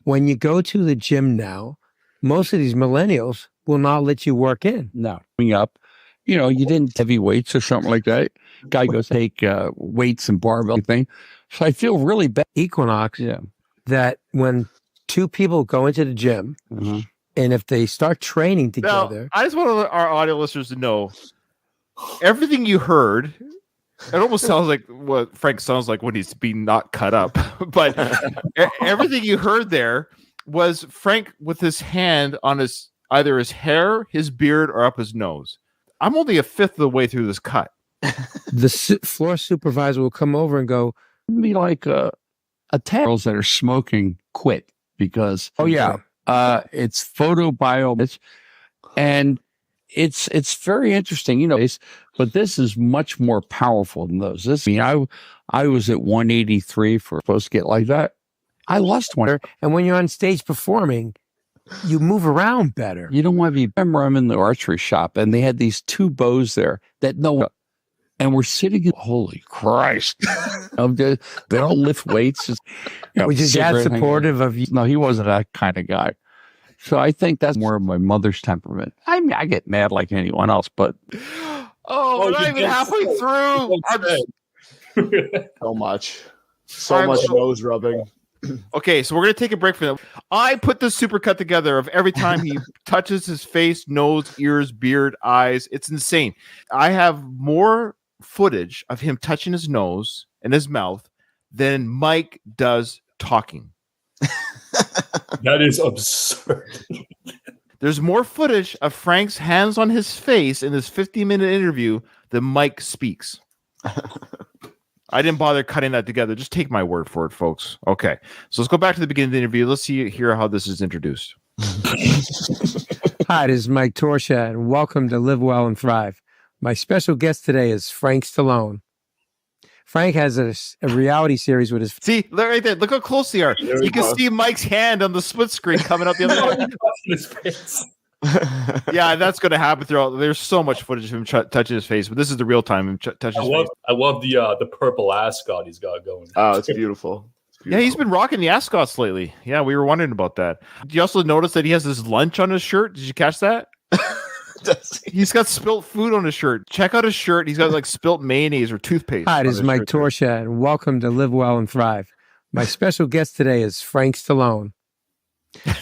when you go to the gym now, most of these millennials will not let you work in. No, coming up, you didn't heavy weights or something like that. Guy goes take weights and barbell thing. So I feel really bad. Equinox, that when 2 people go into the gym, and if they start training together, Now, I just want our audio listeners to know everything you heard. It almost sounds like what Frank sounds like when he's being not cut up, but everything you heard there was Frank with his hand on either his hair, his beard, or up his nose. I'm only a fifth of the way through this cut. the floor supervisor will come over and go, It'd be like a girls that are smoking quit because it's photobio, and it's very interesting, but this is much more powerful than those. I was at 183 for supposed to get like that. I lost one. and when you're on stage performing, you move around better. You don't want to be. Remember, I'm in the archery shop, and they had these 2 bows there that no one. And we're sitting. Holy Christ! They don't lift weights. Just, Which is that supportive of you? No, he wasn't that kind of guy. So I think that's more of my mother's temperament. I mean, I get mad like anyone else, but we're not even halfway through. So much nose rubbing. Okay, so we're going to take a break from that. I put this supercut together of every time he touches his face, nose, ears, beard, eyes. It's insane. I have more footage of him touching his nose and his mouth than Mike does talking. That is absurd. There's more footage of Frank's hands on his face in this 50-minute interview than Mike speaks. I didn't bother cutting that together. Just take my word for it, folks. Okay. So let's go back to the beginning of the interview. Let's hear how this is introduced. Hi, this is Mike Torsa, and welcome to Live Well and Thrive. My special guest today is Frank Stallone. Frank has a reality series with his... See, look right there. Look how close they are. You can see Mike's hand on the split screen coming up the other way. His face. Yeah, that's going to happen throughout. There's so much footage of him touching his face, but this is the real time him touching his face. I love the purple ascot he's got going. Oh, it's beautiful. Yeah, he's been rocking the ascots lately. Yeah, we were wondering about that. Did you also notice that he has this lunch on his shirt? Did you catch that? He's got spilt food on his shirt. Check out his shirt. He's got like spilt mayonnaise or toothpaste. Hi, this is Mike Torchia, and welcome to Live Well and Thrive. My special guest today is Frank Stallone.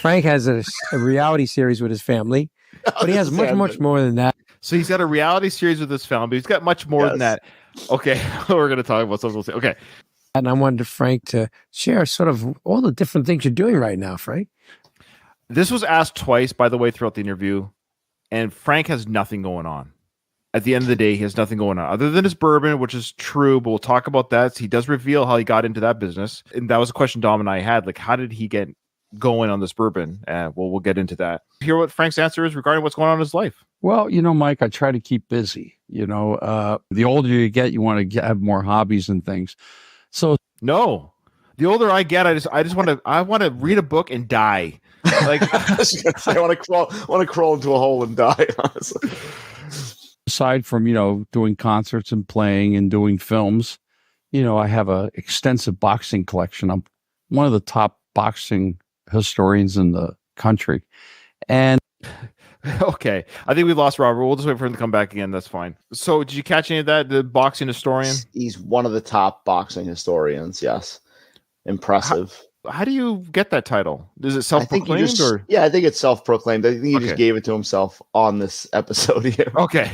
Frank has a reality series with his family, but he has much more than that. So he's got a reality series with his family, but he's got much more than that. Okay, we're going to talk about something. Okay. And I wanted Frank to share sort of all the different things you're doing right now, Frank. This was asked twice, by the way, throughout the interview, and Frank has nothing going on. At the end of the day, he has nothing going on other than his bourbon, which is true, but we'll talk about that. He does reveal how he got into that business. And that was a question Dom and I had, like, how did he get going on this bourbon? Well, we'll get into that. Hear what Frank's answer is regarding what's going on in his life. Well, Mike, I try to keep busy. The older you get, you want to have more hobbies and things. So no, the older I get, I just want to read a book and die. Like I want to crawl into a hole and die. Honestly. Aside from doing concerts and playing and doing films, I have an extensive boxing collection. I'm one of the top boxing historians in the country, and okay, I think we lost Robert. We'll just wait for him to come back again. That's fine. So, did you catch any of that? The boxing historian? He's one of the top boxing historians. Yes, impressive. How do you get that title? Is it self-proclaimed or? Yeah, I think it's self-proclaimed. I think he just gave it to himself on this episode here. Okay.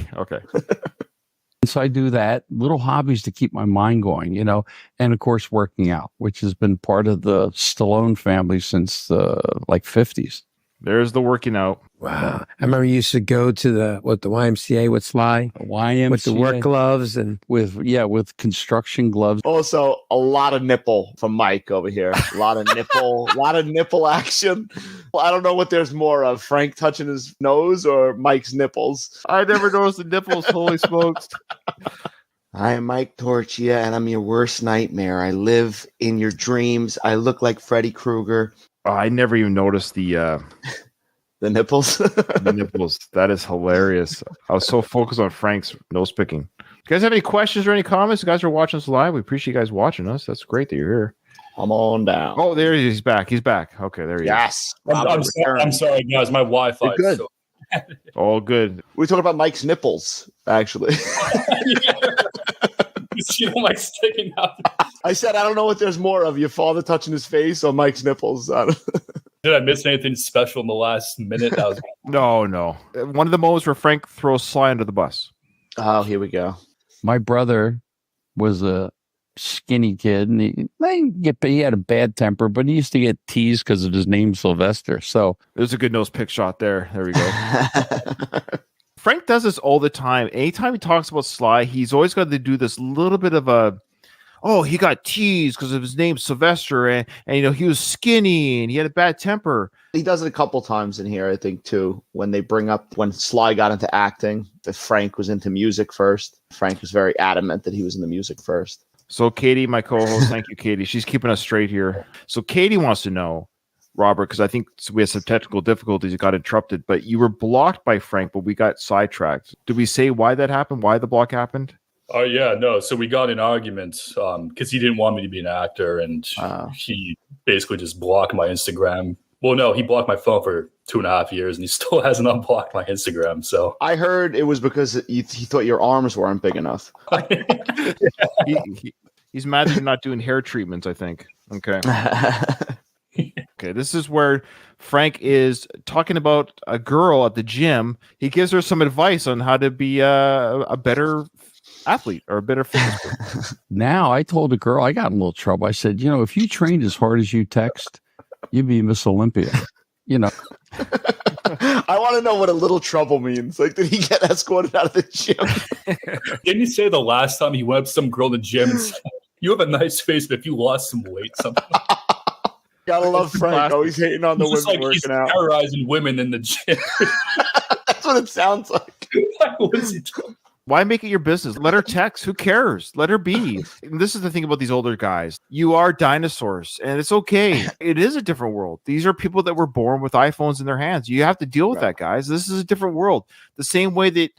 So I do that, little hobbies to keep my mind going, and of course working out, which has been part of the Stallone family since the 50s. There's the working out. Wow. I remember you used to go to the YMCA with Sly? YMCA. With the work gloves and... With construction gloves. Also, a lot of nipple from Mike over here. A lot of nipple action. I don't know what there's more of, Frank touching his nose or Mike's nipples. I never noticed the nipples, holy smokes. I am Mike Torchia, and I'm your worst nightmare. I live in your dreams. I look like Freddy Krueger. Oh, I never even noticed the nipples. The nipples. That is hilarious. I was so focused on Frank's nose picking. You guys have any questions or any comments? You guys are watching us live. We appreciate you guys watching us. That's great that you're here. Come on down. Oh, there he is. He's back. He's back. Okay, there he is. I'm sorry, guys. My Wi-Fi. You're good. All good. We're talking about Mike's nipples, actually. Mike's sticking out. I said, I don't know what there's more of, your father touching his face or Mike's nipples. Did I miss anything special in the last minute? No. One of the moments where Frank throws Sly under the bus. Oh, here we go. My brother was a skinny kid, and he had a bad temper, but he used to get teased because of his name, Sylvester. So there's a good nose pick shot there. There we go. Frank does this all the time. Anytime he talks about Sly, he's always got to do this little bit of he got teased because of his name Sylvester, and he was skinny and he had a bad temper. He does it a couple times in here, I think, too, when they bring up when Sly got into acting, that Frank was into music first. Frank was very adamant that he was into music first. So Katie, my co-host, thank you, Katie. She's keeping us straight here. So Katie wants to know, Robert, because I think we had some technical difficulties. It got interrupted, but you were blocked by Frank, but we got sidetracked. Did we say why that happened? Why the block happened? Oh, yeah, no. So we got in arguments because he didn't want me to be an actor, and he basically just blocked my Instagram. Well, no, he blocked my phone for 2.5 years, and he still hasn't unblocked my Instagram. So I heard it was because he thought your arms weren't big enough. He's mad that you're not doing hair treatments, I think. Okay. Okay, this is where Frank is talking about a girl at the gym. He gives her some advice on how to be a better athlete or a better fitness person. Now, I told a girl, I got in a little trouble. I said, if you trained as hard as you text, you'd be Miss Olympia. I want to know what a little trouble means. Like, did he get escorted out of the gym? Didn't you say the last time he went up to some girl in the gym and said, You have a nice face, but if you lost some weight, something. Gotta love Frank. Always hating on the He's women just he's working out. terrorizing women in the gym. That's what it sounds like. What is he doing? Why make it your business? Let her text. Who cares? Let her be. And this is the thing about these older guys. You are dinosaurs, and it's okay. It is a different world. These are people that were born with iPhones in their hands. You have to deal with that, guys. This is a different world. The same way that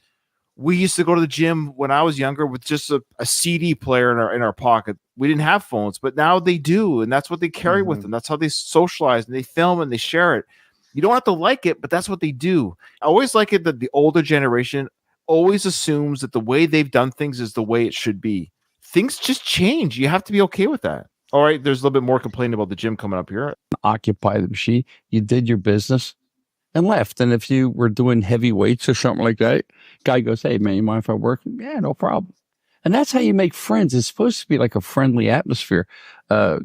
we used to go to the gym when I was younger with just a CD player in our pocket. We didn't have phones, but now they do, and that's what they carry with them. That's how they socialize, and they film and they share it. You don't have to like it, but that's what they do. I always like it that the older generation always assumes that the way they've done things is the way it should be. Things just change. You have to be okay with that. All right, there's a little bit more complaining about the gym coming up here. Occupy the machine. You did your business and left. And if you were doing heavy weights or something like that, guy goes, hey, man, you mind if I work? Yeah, no problem. And that's how you make friends. It's supposed to be like a friendly atmosphere. I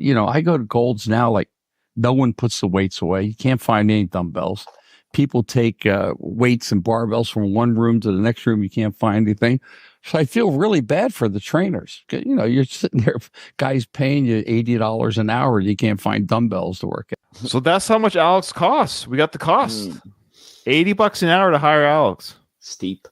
go to Gold's now, like no one puts the weights away. You can't find any dumbbells. People take weights and barbells from one room to the next room. You can't find anything. So I feel really bad for the trainers. You're sitting there, guys paying you $80 an hour. You can't find dumbbells to work at. So that's how much Alex costs. We got the cost. $80 an hour to hire Alex. Steep.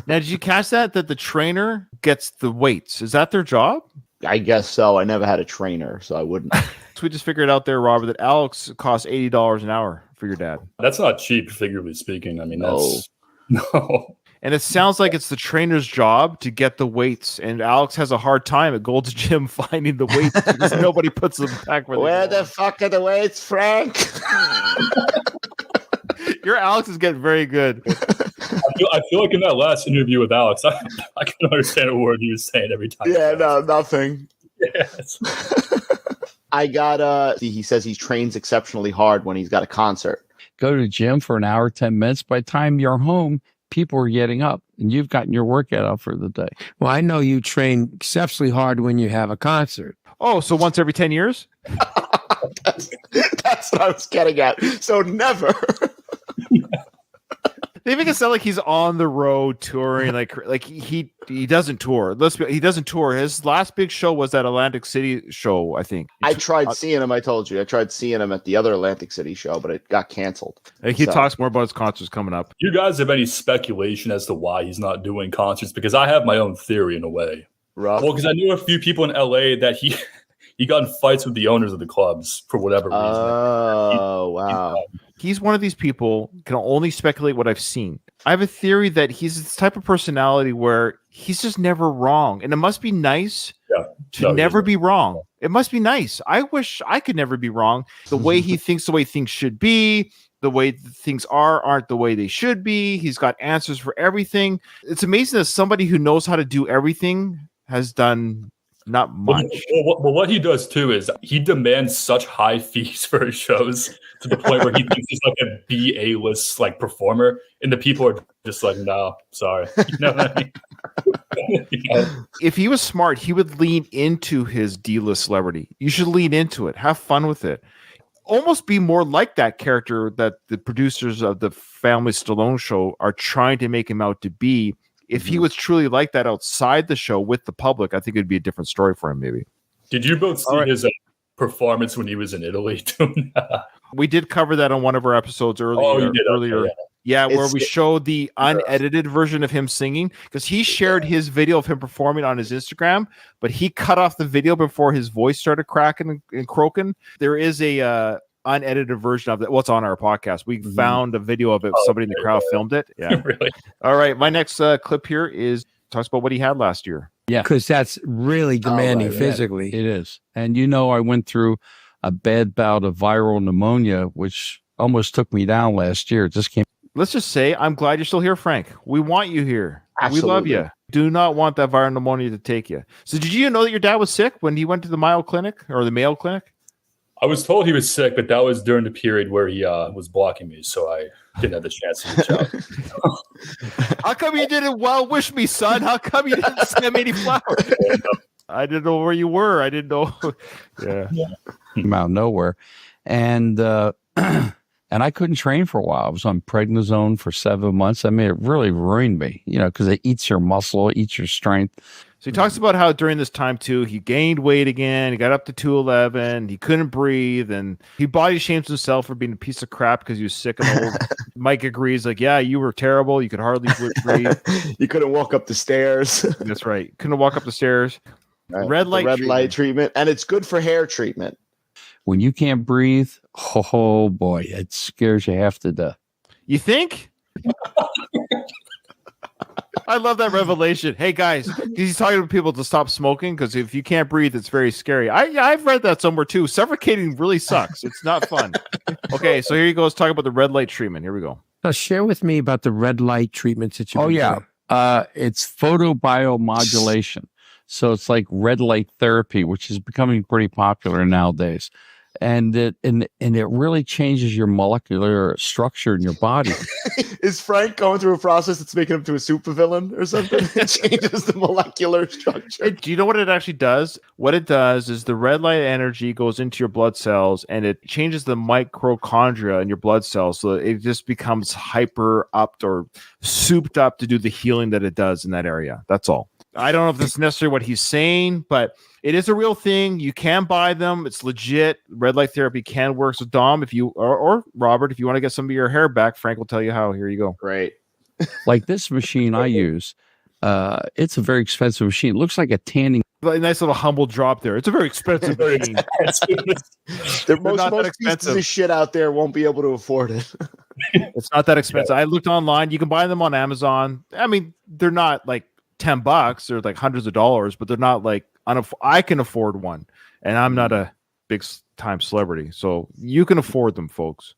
Now, did you catch that the trainer gets the weights? Is that their job? I guess so. I never had a trainer, so I wouldn't. So we just figured out there, Robert, that Alex costs $80 an hour for your dad. That's not cheap, figuratively speaking. I mean, that's no. And it sounds like it's the trainer's job to get the weights. And Alex has a hard time at Gold's Gym finding the weights because nobody puts them back where the fuck are the weights, Frank? Your Alex is getting very good. I feel like in that last interview with Alex, I can understand a word he was saying every time. Yeah, no, nothing. Yes. I got he says he trains exceptionally hard when he's got a concert. Go to the gym for an hour, 10 minutes. By the time you're home, people are getting up and you've gotten your workout out for the day. Well, I know you train exceptionally hard when you have a concert. Oh, so once every 10 years? That's what I was getting at. So never. They make it sound like he's on the road touring, like he doesn't tour. He doesn't tour. His last big show was that Atlantic City show, I think. I tried seeing him. I told you, I tried seeing him at the other Atlantic City show, but it got canceled. He talks more about his concerts coming up. Do you guys have any speculation as to why he's not doing concerts? Because I have my own theory in a way. Rough. Well, because I knew a few people in LA that he got in fights with the owners of the clubs for whatever reason. Oh, wow. He's one of these people, can only speculate what I've seen. I have a theory that he's this type of personality where he's just never wrong. And it must be nice to never be wrong. It must be nice. I wish I could never be wrong. The way he thinks, the way things should be, the way things aren't the way they should be. He's got answers for everything. It's amazing that somebody who knows how to do everything has done not much. Well, what he does too is he demands such high fees for his shows to the point where he thinks he's like a B-A-list like performer, and the people are just like, no, sorry. You know what I mean? If he was smart, he would lean into his D-list celebrity. You should lean into it. Have fun with it. Almost be more like that character that the producers of the Family Stallone show are trying to make him out to be. If he was truly like that outside the show with the public, I think it'd be a different story for him, maybe. Did you both see his performance when he was in Italy? We did cover that on one of our episodes earlier. Oh, you did? Earlier. Okay, yeah, where we showed the unedited version of him singing, because he shared his video of him performing on his Instagram, but he cut off the video before his voice started cracking and croaking. There is a unedited version of it. What's on our podcast? We found a video of it. Somebody in the crowd filmed it. Yeah. Really? All right. My next clip here talks about what he had last year. Yeah. Because that's really demanding physically. It is. And I went through a bad bout of viral pneumonia, which almost took me down last year. It just came. Let's just say, I'm glad you're still here, Frank. We want you here. Absolutely. We love you. Do not want that viral pneumonia to take you. So did you know that your dad was sick when he went to the Mayo Clinic or the Mayo Clinic? I was told he was sick, but that was during the period where he was blocking me, so I didn't have the chance to reach out. How come you didn't wish me, son? How come you didn't send me any flowers? I didn't know where you were. I didn't know. Yeah. Came out of nowhere. And and I couldn't train for a while. I was on prednisone for 7 months. I mean, it really ruined me, because it eats your muscle, eats your strength. So he talks about how during this time too, he gained weight again. He got up to 211. He couldn't breathe, and he body shames himself for being a piece of crap because he was sick and old. Mike agrees, like, yeah, you were terrible. You could hardly breathe. You couldn't walk up the stairs. That's right. Couldn't walk up the stairs. Right. Red light treatment, and it's good for hair treatment. When you can't breathe, oh boy, it scares you half to death. You think? I love that revelation. Hey guys, he's talking to people to stop smoking because if you can't breathe, it's very scary. I've read that somewhere too. Suffocating really sucks. It's not fun. Okay, so here he goes talking about the red light treatment. Here we go. Now share with me about the red light treatments that you. Oh yeah, it's photobiomodulation. So it's like red light therapy, which is becoming pretty popular nowadays. And it really changes your molecular structure in your body. Is Frank going through a process that's making him to a supervillain or something? It changes the molecular structure. Do you know what it actually does? What it does is the red light energy goes into your blood cells and it changes the mitochondria in your blood cells. So it just becomes hyper upped or souped up to do the healing that it does in that area. That's all. I don't know if that's necessarily what he's saying, but it is a real thing. You can buy them. It's legit. Red light therapy can work. So Dom, if you or Robert, if you want to get some of your hair back, Frank will tell you how. Here you go. Great. Like this machine I use, it's a very expensive machine. It looks like a tanning. A nice little humble drop there. It's a very expensive machine. Most pieces of shit out there won't be able to afford it. It's not that expensive. I looked online. You can buy them on Amazon. I mean, they're not like $10. They're like hundreds of dollars, but they're not like I can afford one, and I'm not a big time celebrity, so you can afford them, folks.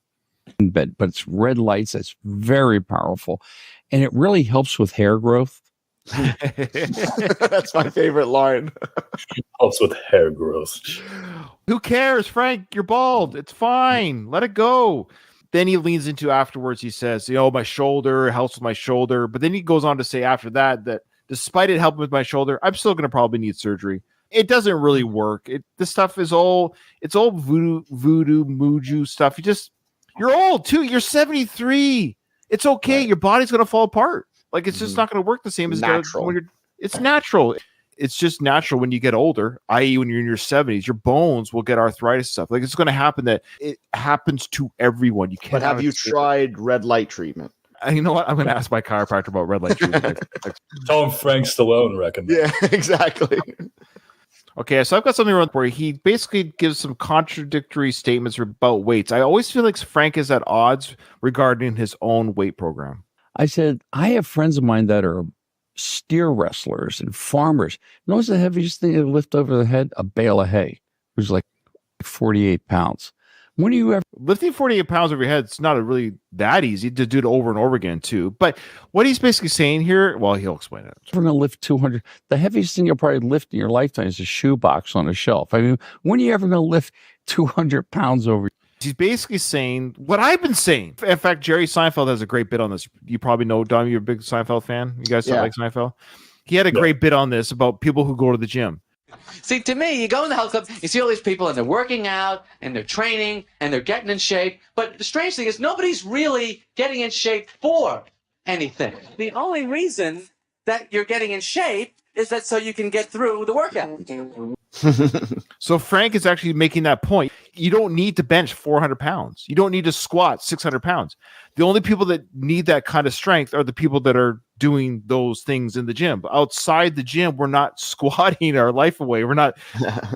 But it's red lights. That's very powerful, and it really helps with hair growth. That's my favorite line. Helps with hair growth. Who cares, Frank? You're bald. It's fine. Let it go. Then he leans into afterwards. He says, my shoulder, it helps with my shoulder. But then he goes on to say after that despite it helping with my shoulder, I'm still going to probably need surgery. It doesn't really work. This stuff is it's all voodoo, mojo stuff. You're old too. You're 73. It's okay. Right. Your body's going to fall apart. Like it's just not going to work the same as natural. It's natural. It's just natural when you get older, i.e. when you're in your 70s, your bones will get arthritis stuff. Like it's going to happen. That it happens to everyone. You can't. But have you tried red light treatment? You know what? I'm going to ask my chiropractor about red light treatment. Tell him Frank Stallone recommends. Yeah, exactly. Okay, so I've got something where he basically gives some contradictory statements about weights. I always feel like Frank is at odds regarding his own weight program. I said, I have friends of mine that are steer wrestlers and farmers. You know what's the heaviest thing they lift over the head? A bale of hay, which is like 48 pounds. When do you ever lifting 48 pounds over your head? It's not really that easy to do it over and over again, too. But what he's basically saying here, well, he'll explain it. We're going to lift 200. The heaviest thing you'll probably lift in your lifetime is a shoebox on a shelf. I mean, when are you ever going to lift 200 pounds over? He's basically saying what I've been saying. In fact, Jerry Seinfeld has a great bit on this. You probably know, Dom, you're a big Seinfeld fan. You guys don't like Seinfeld? He had a great bit on this about people who go to the gym. See, to me, you go in the health club, you see all these people, and they're working out, and they're training, and they're getting in shape. But the strange thing is, nobody's really getting in shape for anything. The only reason that you're getting in shape is that so you can get through the workout. So Frank is actually making that point. You don't need to bench 400 pounds. You don't need to squat 600 pounds. The only people that need that kind of strength are the people that are doing those things in the gym. But outside the gym, we're not squatting our life away. We're not.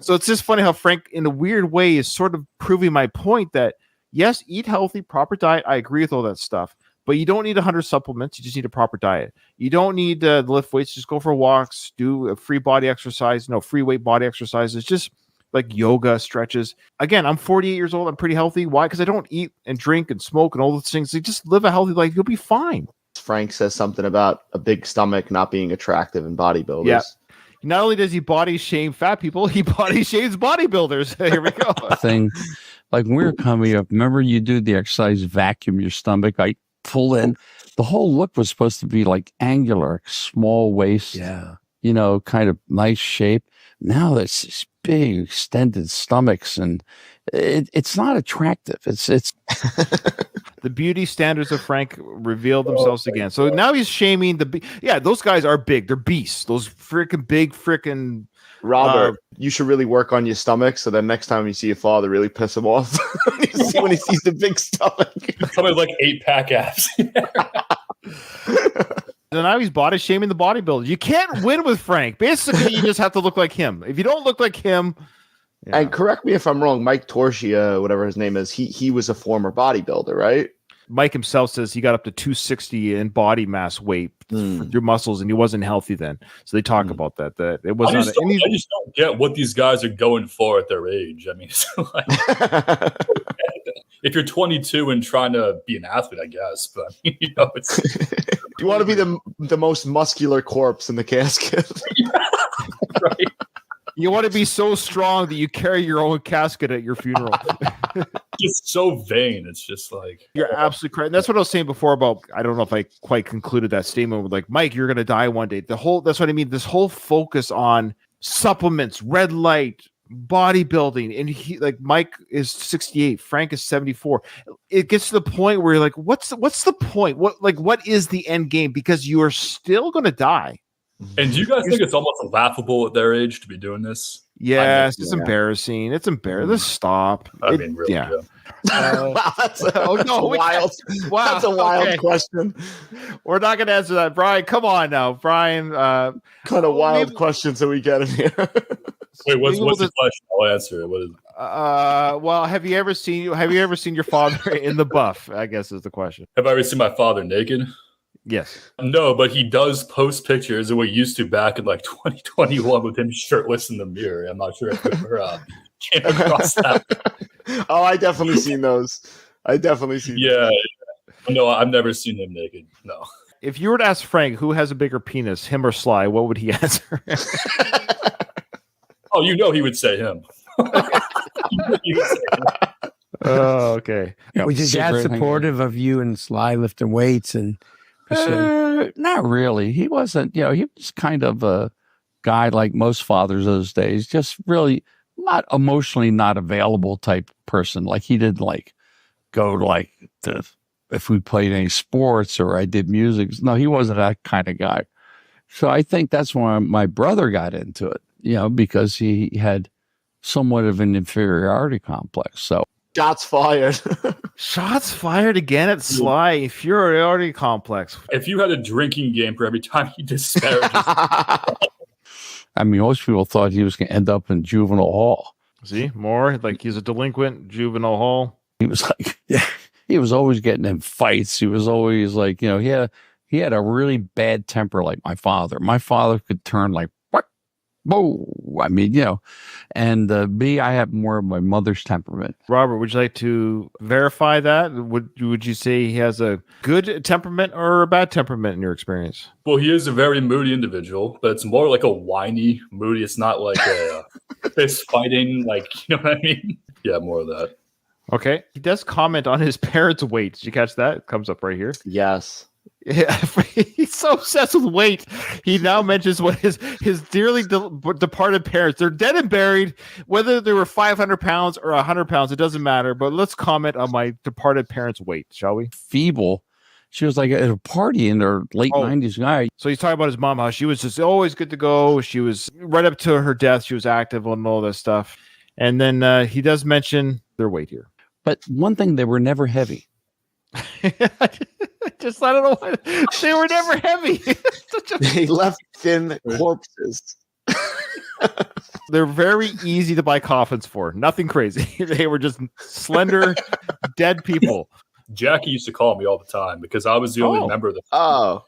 So it's just funny how Frank, in a weird way, is sort of proving my point that, yes, eat healthy, proper diet. I agree with all that stuff. But you don't need 100 supplements. You just need a proper diet. You don't need to lift weights. Just go for walks, do a free body exercise, free weight body exercises, just like yoga, stretches. Again, I'm 48 years old. I'm pretty healthy. Why? Because I don't eat and drink and smoke and all those things. So just live a healthy life. You'll be fine. Frank says something about a big stomach not being attractive in bodybuilders. Yeah. Not only does he body shame fat people, he body shames bodybuilders. Here we go. Thing. Like when we were coming up, remember you do the exercise, vacuum your stomach, I pull in. The whole look was supposed to be like angular, small waist, kind of nice shape. Now it's big extended stomachs, and it's not attractive. It's the beauty standards of Frank revealed themselves again. So now he's shaming those guys are big. They're beasts. Those freaking big Robert, you should really work on your stomach so that next time you see your father, really piss him off when he sees the big stomach. Coming like 8-pack abs. And now he's body shaming the bodybuilders. You can't win with Frank. Basically, you just have to look like him. If you don't look like him, and correct me if I'm wrong, Mike Torchia, whatever his name is, he was a former bodybuilder, right? Mike himself says he got up to 260 in body mass weight for your muscles, and he wasn't healthy then. So they talk about that. That it was. I just don't get what these guys are going for at their age. I mean, it's like, if you're 22 and trying to be an athlete, I guess, but it's. You want to be the most muscular corpse in the casket, right? You want to be so strong that you carry your own casket at your funeral. Just so vain. It's just like you're absolutely correct. And that's what I was saying before about. I don't know if I quite concluded that statement with like, Mike, you're going to die one day. That's what I mean. This whole focus on supplements, red light, bodybuilding, and Mike is 68, Frank is 74. It gets to the point where you're like, what's the point? What is the end game? Because you are still going to die. And do you guys think it's almost laughable at their age to be doing this? Yes, it's embarrassing. It's embarrassing. Let's stop. I mean, really. Wow, that's a wild question. We're not going to answer that, Brian. Come on now, Brian. Kind of wild questions that we get in here. Wait, what's the question? I'll answer it. What is it? Well, have you ever seen your father in the buff? I guess is the question. Have I ever seen my father naked? Yes. No, but he does post pictures of what he used to back in like 2021 with him shirtless in the mirror. I'm not sure if you ever came across that. Oh, I definitely seen those. Yeah. No, I've never seen him naked. No. If you were to ask Frank who has a bigger penis, him or Sly, what would he answer? Oh, he would say him. Oh, okay. Was his dad supportive of you and Sly lifting weights and? Not really. He wasn't. He was kind of a guy like most fathers those days. Just really not emotionally not available type person. Like he didn't go if we played any sports or I did music. No, he wasn't that kind of guy. So I think that's why my brother got into it. Because he had somewhat of an inferiority complex. So. Shots fired. Shots fired again at Sly. Inferiority complex. If you had a drinking game for every time he disparages. I mean, most people thought he was going to end up in juvenile hall. See, more like he's a delinquent, juvenile hall. He was he was always getting in fights. He was always like, he had a really bad temper like my father. My father could turn like, whoa, I mean, and me, I have more of my mother's temperament. Robert, would you like to verify that? Would you say he has a good temperament or a bad temperament in your experience? Well, he is a very moody individual, but it's more like a whiny moody. It's not like a fist fighting, you know what I mean? Yeah, more of that. Okay. He does comment on his parents' weight. Did you catch that? It comes up right here. Yes. Yeah, he's so obsessed with weight. He now mentions what his dearly departed parents. They're dead and buried. Whether they were 500 pounds or 100 pounds, it doesn't matter. But let's comment on my departed parents' weight, shall we? Feeble. She was like at a party in her late 90s guy. So he's talking about his mom, how she was just always good to go. She was right up to her death. She was active and all this stuff. And then he does mention their weight here. But one thing, they were never heavy. I don't know why they were never heavy. They left thin corpses. They're very easy to buy coffins for. Nothing crazy. They were just slender, dead people. Jackie used to call me all the time because I was the only member of the family.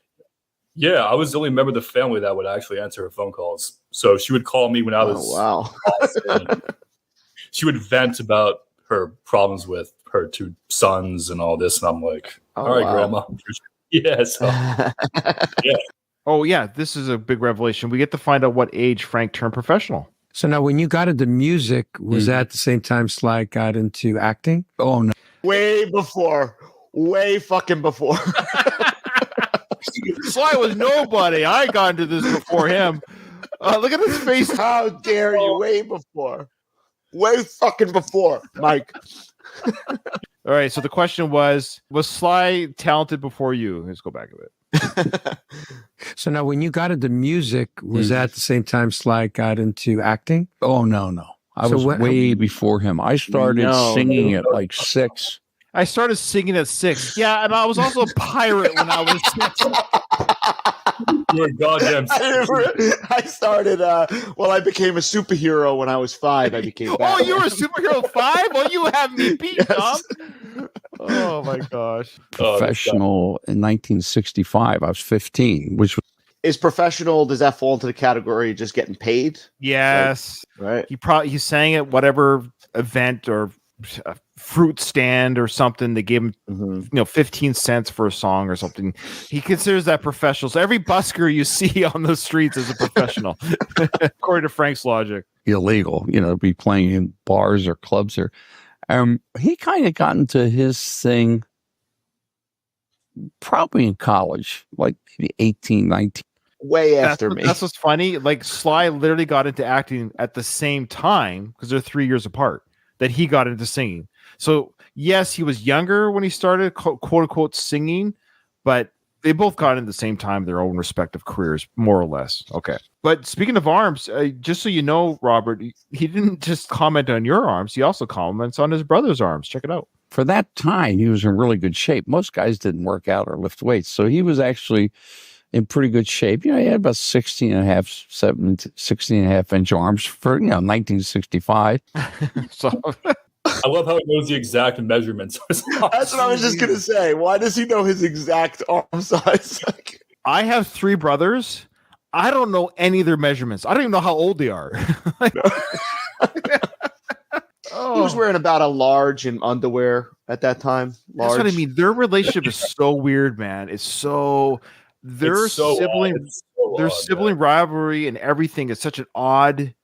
Yeah, I was the only member of the family that would actually answer her phone calls. So she would call me when I was she would vent about her problems with her 2 sons and all this, and I'm like, all right, Grandma. Yeah, so, yeah. Oh, yeah, this is a big revelation. We get to find out what age Frank turned professional. So now when you got into music, was that at the same time Sly got into acting? Oh, no. Way fucking before. Sly was nobody. I got into this before him. Look at his face. How dare you? Way fucking before, Mike. All right. So the question was Sly talented before you? Let's go back a bit. So now, when you got into music, was that at the same time Sly got into acting? Oh, no. I So was what- way before him. I started singing at like 6. I started singing at 6. Yeah, and I was also a pirate when I was 6. You're a goddamn. I started. I became a superhero when I was 5. I became. Oh, Batman. you were a superhero 5? Oh, you have me beat, Yes. Tom. Oh my gosh. Professional in 1965. I was 15, which was Is professional? Does that fall into the category of just getting paid? Yes. Right. He sang at whatever event or fruit stand or something. They gave him 15 cents for a song or something. He considers that professional. So every busker you see on the streets is a professional, according to Frank's logic. illegal, to be playing in bars or clubs. Or he kind of got into his thing probably in college, like maybe 18, 19. Way after me. That's what's funny. Like Sly literally got into acting at the same time because they're 3 years apart that he got into singing. So yes, he was younger when he started quote unquote singing, but they both got in the same time, their own respective careers, more or less. Okay. But speaking of arms, just so you know, Robert, he didn't just comment on your arms. He also comments on his brother's arms. Check it out. For that time, he was in really good shape. Most guys didn't work out or lift weights. So he was actually in pretty good shape. He had about 16 and a half inch arms for, 1965. So I love how he knows the exact measurements. That's what I was just gonna say. Why does he know his exact arm size? I have 3 brothers. I don't know any of their measurements. I don't even know how old they are. He was wearing about a large in underwear at that time. Large. That's what I mean. Their relationship is so weird, man. It's so their sibling rivalry and everything is such an odd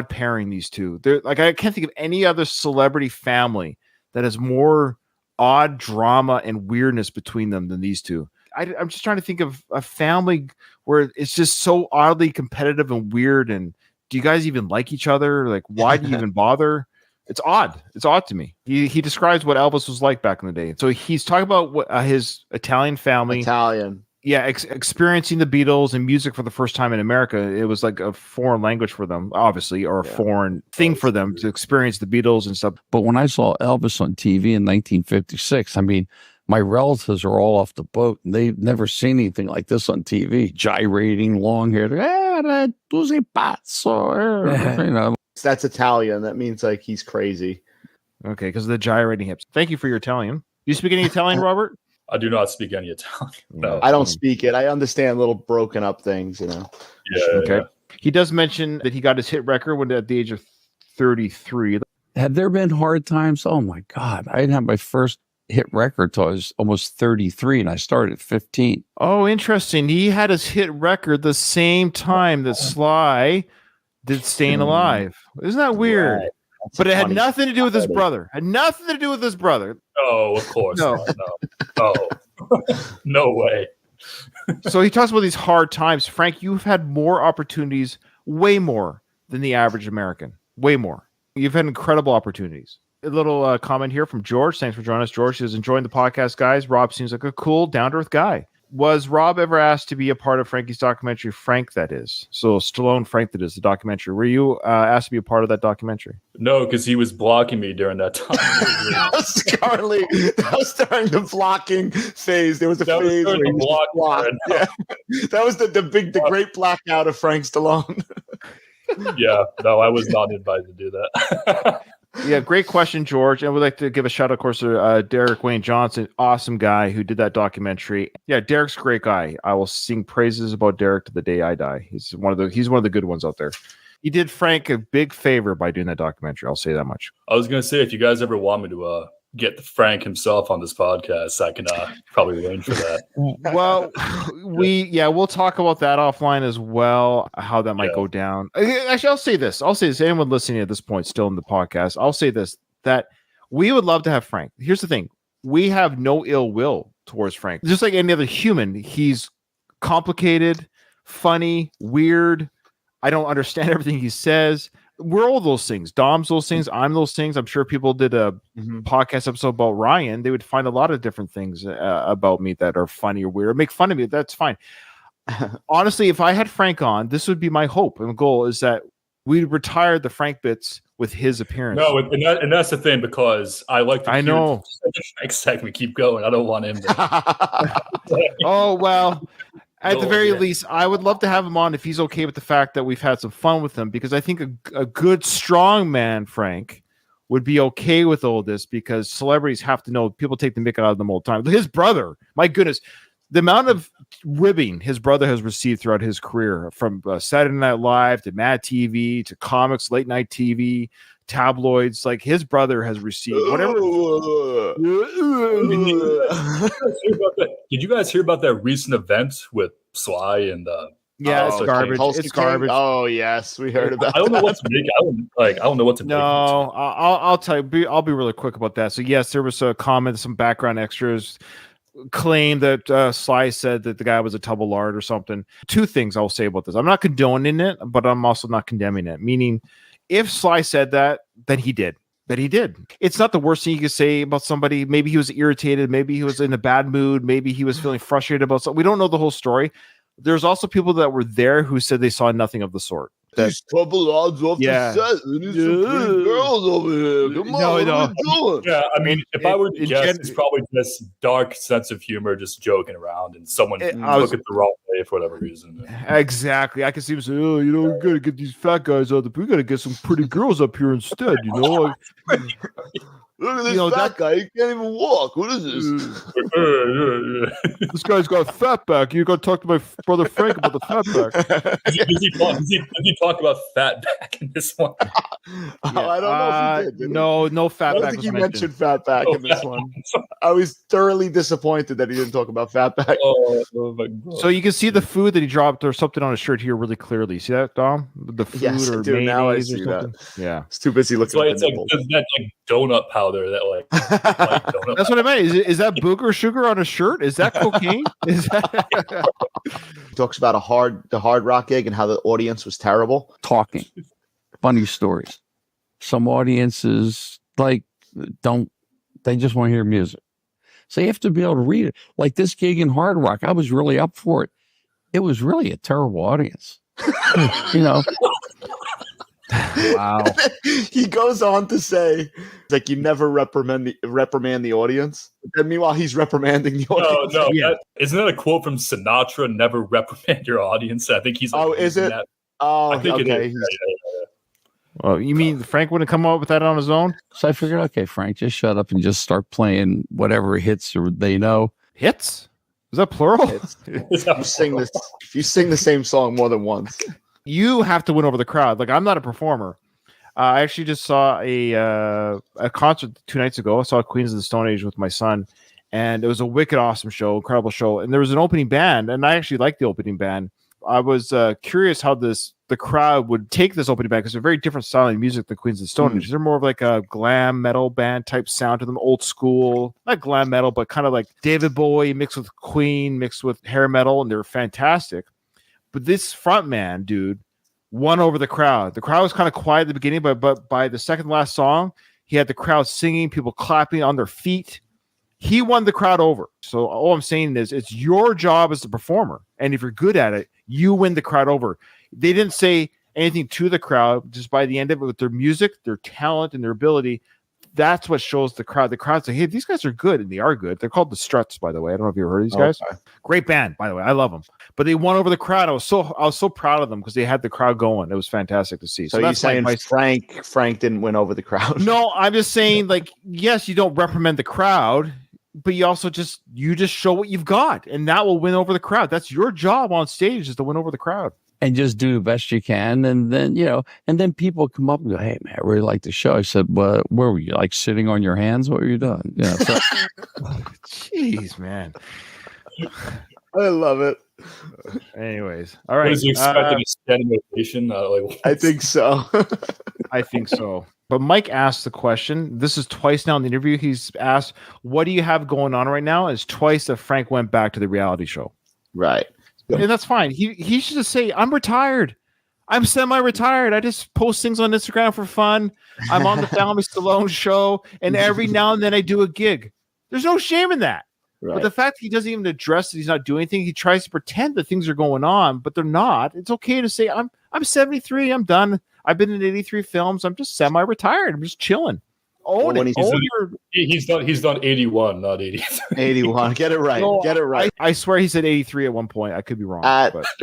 pairing. These two, they're like, I can't think of any other celebrity family that has more odd drama and weirdness between them than these two. I'm just trying to think of a family where it's just so oddly competitive and weird. And do you guys even like each other? Like, why do you even bother? It's odd. It's odd to me. He describes what Elvis was like back in the day. So he's talking about what his Italian family. Yeah, experiencing the Beatles and music for the first time in America. It was like a foreign language for them, obviously, or a foreign thing for them to experience the Beatles and stuff. But when I saw Elvis on TV in 1956, I mean, my relatives are all off the boat, and they've never seen anything like this on TV. Gyrating, long hair. That's Italian. That means like he's crazy. Okay, because of the gyrating hips. Thank you for your Italian. Do you speak any Italian, Robert? I do not speak any Italian. No. I don't speak it. I understand little broken up things, Yeah. Okay. He does mention that he got his hit record when at the age of 33. Have there been hard times? Oh my God. I didn't have my first hit record till I was almost 33, and I started at 15. Oh, interesting. He had his hit record the same time that Sly did Staying Alive. Isn't that weird? Right. But it had nothing to do with his brother. Had nothing to do with his brother. Oh, of course. No. No. No way. So he talks about these hard times. Frank, you've had more opportunities, way more than the average American. Way more. You've had incredible opportunities. A little comment here from George. Thanks for joining us, George. He says, enjoying the podcast, guys. Rob seems like a cool, down-to-earth guy. Was Rob ever asked to be a part of Frankie's documentary, Frank, that is? So Stallone, Frank, that is, the documentary. Were you asked to be a part of that documentary? No, because he was blocking me during that time. that was during the blocking phase. There was a phase where he was blocked. Yeah. That was the great blackout of Frank Stallone. Yeah, no, I was not invited to do that. Yeah, great question, George. And we'd like to give a shout out, of course, to Derek Wayne Johnson, awesome guy who did that documentary. Yeah, Derek's a great guy. I will sing praises about Derek to the day I die. He's one of the good ones out there. He did Frank a big favor by doing that documentary. I'll say that much. I was gonna say, if you guys ever want me to get Frank himself on this podcast, I can probably arrange for that. Well, we'll talk about that offline as well, how that might go down. Actually, I'll say this. Anyone listening at this point still in the podcast, I'll say this, that we would love to have Frank. Here's the thing. We have no ill will towards Frank. Just like any other human, he's complicated, funny, weird, I don't understand everything he says. We're all those things. Dom's those things. I'm those things. I'm sure people did a podcast episode about Ryan. They would find a lot of different things about me that are funny or weird, or make fun of me. That's fine. Honestly, if I had Frank on, this would be my hope and goal, is that we retire the Frank bits with his appearance. No, and that's the thing, because I like to I know the Frank segment keep going. I don't want him to. Oh, well, at the very least, I would love to have him on if he's okay with the fact that we've had some fun with him, because I think a good, strong man, Frank, would be okay with all this, because celebrities have to know people take the mick out of them all the time. His brother, my goodness, the amount of ribbing his brother has received throughout his career, from Saturday Night Live to Mad TV to comics, late night TV, tabloids, like his brother has received whatever. Did you guys hear about that recent event with Sly and Yeah, it's garbage. It's garbage. Oh yes, we heard about. I don't know what to make. I don't know what to make. No, I'll tell you. I'll be really quick about that. So yes, there was a comment, some background extras claim that Sly said that the guy was a tub of lard or something. Two things I'll say about this. I'm not condoning it, but I'm also not condemning it. Meaning, if Sly said that, then he did. That he did. It's not the worst thing you could say about somebody. Maybe he was irritated. Maybe he was in a bad mood. Maybe he was feeling frustrated about something. We don't know the whole story. There's also people that were there who said they saw nothing of the sort. These couple odds off the set. There's some pretty girls over here. Come on, what are you doing? Yeah, I mean, if I were to guess, it's probably this dark sense of humor, just joking around, and someone took it the wrong way for whatever reason. Exactly. I can see him saying, "Oh, we gotta get these fat guys out. We gotta get some pretty girls up here instead." Look at this fat guy. He can't even walk. What is this? This guy's got a fat back. You got to talk to my brother Frank about the fat back. Did he talk about fat back in this one? I don't know if he did. No fat back. I don't think he mentioned fat back in this one. I was thoroughly disappointed that he didn't talk about fat back. Oh my God. So you can see the food that he dropped or something on his shirt here really clearly. See that, Dom? The food or mayonnaise now I or see something? that. Yeah. It's too busy looking at It's the like nipples. that donut powder that donut. That's what I meant. Is that booger sugar on a shirt? Is that cocaine? Is that He talks about the hard rock gig and how the audience was terrible. Talking, funny stories. Some audiences they just want to hear music. So you have to be able to read it. Like this gig in Hard Rock, I was really up for it. It was really a terrible audience. wow? He goes on to say, like, you never reprimand the audience. And meanwhile, he's reprimanding the audience. No, isn't that a quote from Sinatra? Never reprimand your audience. I think he's. Is it? That. Oh, I think okay. it is. Yeah. Well, you mean Frank wouldn't come up with that on his own? So I figured, okay, Frank, just shut up and just start playing whatever hits they know. Hits? Is that plural? If you sing the same song more than once, you have to win over the crowd. Like, I'm not a performer. I actually just saw a concert 2 nights ago. I saw Queens of the Stone Age with my son, and it was a wicked awesome show, incredible show. And there was an opening band, and I actually liked the opening band. I was curious how the crowd would take this opening band, because they're very different style of music than Queens of the Stone Age. They're more of like a glam metal band type sound to them, old school, not glam metal, but kind of like David Bowie mixed with Queen, mixed with hair metal, and they're fantastic. But this front man, dude, won over the crowd. The crowd was kind of quiet at the beginning, but by the second last song, he had the crowd singing, people clapping on their feet. He won the crowd over. So all I'm saying is, it's your job as a performer, and if you're good at it, you win the crowd over. They didn't say anything to the crowd. Just by the end of it, with their music, their talent, and their ability, that's what shows the crowd. The crowd say, "Hey, these guys are good," and they are good. They're called the Struts, by the way. I don't know if you ever heard of these guys. Great band, by the way. I love them. But they won over the crowd. I was so proud of them because they had the crowd going. It was fantastic to see. So you're saying Frank didn't win over the crowd? No, I'm just saying, like, yes, you don't reprimand the crowd, but you also just show what you've got, and that will win over the crowd. That's your job on stage, is to win over the crowd. And just do the best you can. And then, and then people come up and go, "Hey, man, I really like the show." I said, "Well, where were you? Like sitting on your hands? What were you doing?" So, jeez, man. I love it. Anyways, all right. Was he expecting a standing ovation? I think so. I think so. But Mike asked the question. This is twice now in the interview. He's asked, "What do you have going on right now?" It's twice that Frank went back to the reality show. Right. And that's fine. He should just say, "I'm retired. I'm semi-retired. I just post things on Instagram for fun. I'm on the Family Stallone show, and every now and then I do a gig. There's no shame in that. Right. But the fact that he doesn't even address that he's not doing anything, he tries to pretend that things are going on, but they're not. It's okay to say, I'm 73. I'm done. I've been in 83 films. I'm just semi-retired. I'm just chilling. He's done 81, not 80. 81. Get it right. No, Get it right. I swear he said 83 at one point. I could be wrong.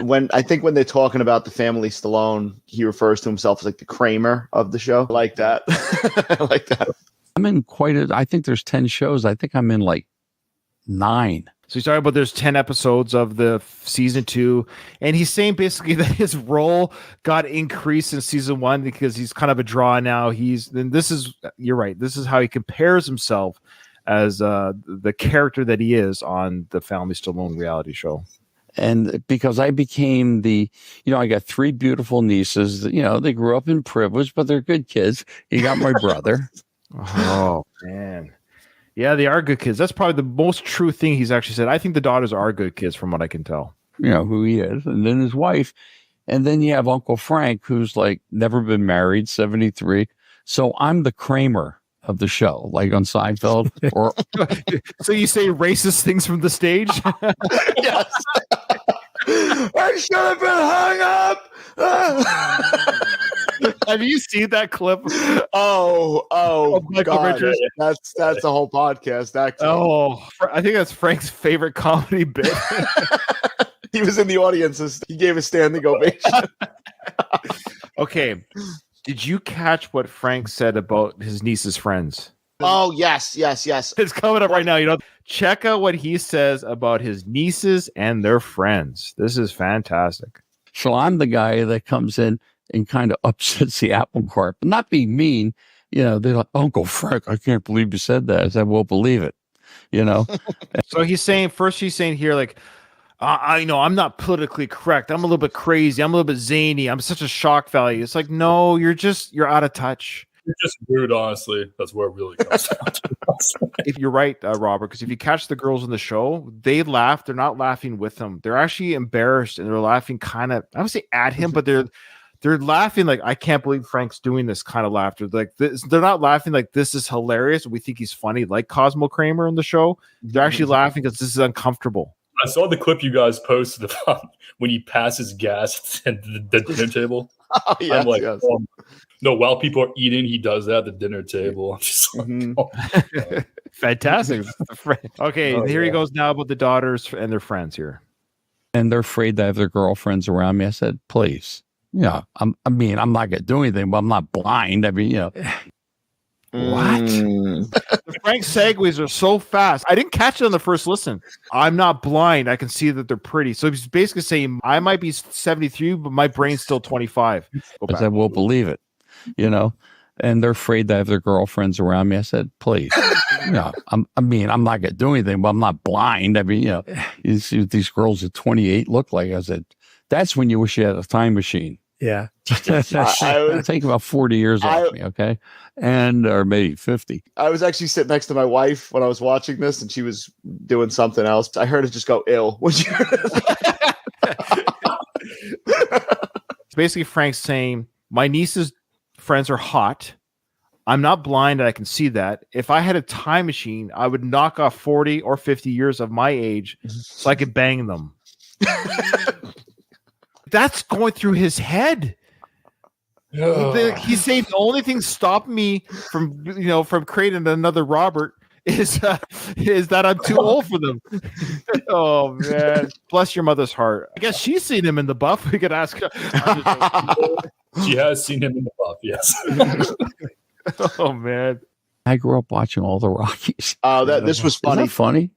When they're talking about the Family Stallone, he refers to himself as like the Kramer of the show. I like that. I like that. I'm in I think there's 10 shows. I think I'm in like 9. So he's talking about there's 10 episodes of the season 2, and he's saying basically that his role got increased in season 1 because he's kind of a draw now. You're right. This is how he compares himself as the character that he is on the Family Stallone reality show. And because I became I got 3 beautiful nieces. They grew up in privilege, but they're good kids. You got my brother. Oh man. Yeah, they are good kids. That's probably the most true thing he's actually said. I think the daughters are good kids from what I can tell. Who he is. And then his wife. And then you have Uncle Frank, who's like never been married, 73. So I'm the Kramer of the show, like on Seinfeld. Or So you say racist things from the stage? Yes. I should have been hung up. Have you seen that clip? Oh, Michael God. Richards. That's a whole podcast. That clip. Oh, I think that's Frank's favorite comedy bit. He was in the audience. He gave a standing ovation. Okay. Did you catch what Frank said about his niece's friends? Oh, yes. It's coming up right now. Check out what he says about his nieces and their friends. This is fantastic. So I'm the guy that comes in and kind of upsets the apple cart, but not being mean. They're like, Uncle Frank, I can't believe you said that. I said, well, believe it. So he's saying here, like, I'm not politically correct. I'm a little bit crazy. I'm a little bit zany. I'm such a shock value. It's like, no, you're out of touch. You're just rude, honestly. That's where it really comes down to. If you're right, Robert, because if you catch the girls in the show, they laugh. They're not laughing with him. They're actually embarrassed, and they're laughing kind of, I would say at him, but they're laughing like, I can't believe Frank's doing this kind of laughter. Like this, they're not laughing like this is hilarious. We think he's funny, like Cosmo Kramer in the show. They're actually laughing because this is uncomfortable. I saw the clip you guys posted about when he passes gas at the dinner table. Oh, yes, I'm like, yes. No, while people are eating, he does that at the dinner table. I'm just like, Fantastic. Okay, here he goes now about the daughters and their friends here. And they're afraid to have their girlfriends around me. I said, please. I'm not going to do anything, but I'm not blind. What? The Frank segues are so fast. I didn't catch it on the first listen. I'm not blind. I can see that they're pretty. So he's basically saying I might be 73, but my brain's still 25. I said, well, believe it. And they're afraid to have their girlfriends around me. I said, please. I'm not going to do anything, but I'm not blind. You see what these girls at 28 look like. I said, that's when you wish you had a time machine. Yeah. It'll take about 40 years off me, okay? Or maybe 50. I was actually sitting next to my wife when I was watching this, and she was doing something else. I heard it just go ill. It's basically Frank saying, my niece's friends are hot. I'm not blind, and I can see that. If I had a time machine, I would knock off 40 or 50 years of my age so I could bang them. That's going through his head. He's saying the only thing stopping me from creating another Robert is that I'm too old for them. Oh man, bless your mother's heart. I guess she's seen him in the buff. We could ask her. She has seen him in the buff. Yes. Oh man, I grew up watching all the Rockies. This was funny. Isn't that funny?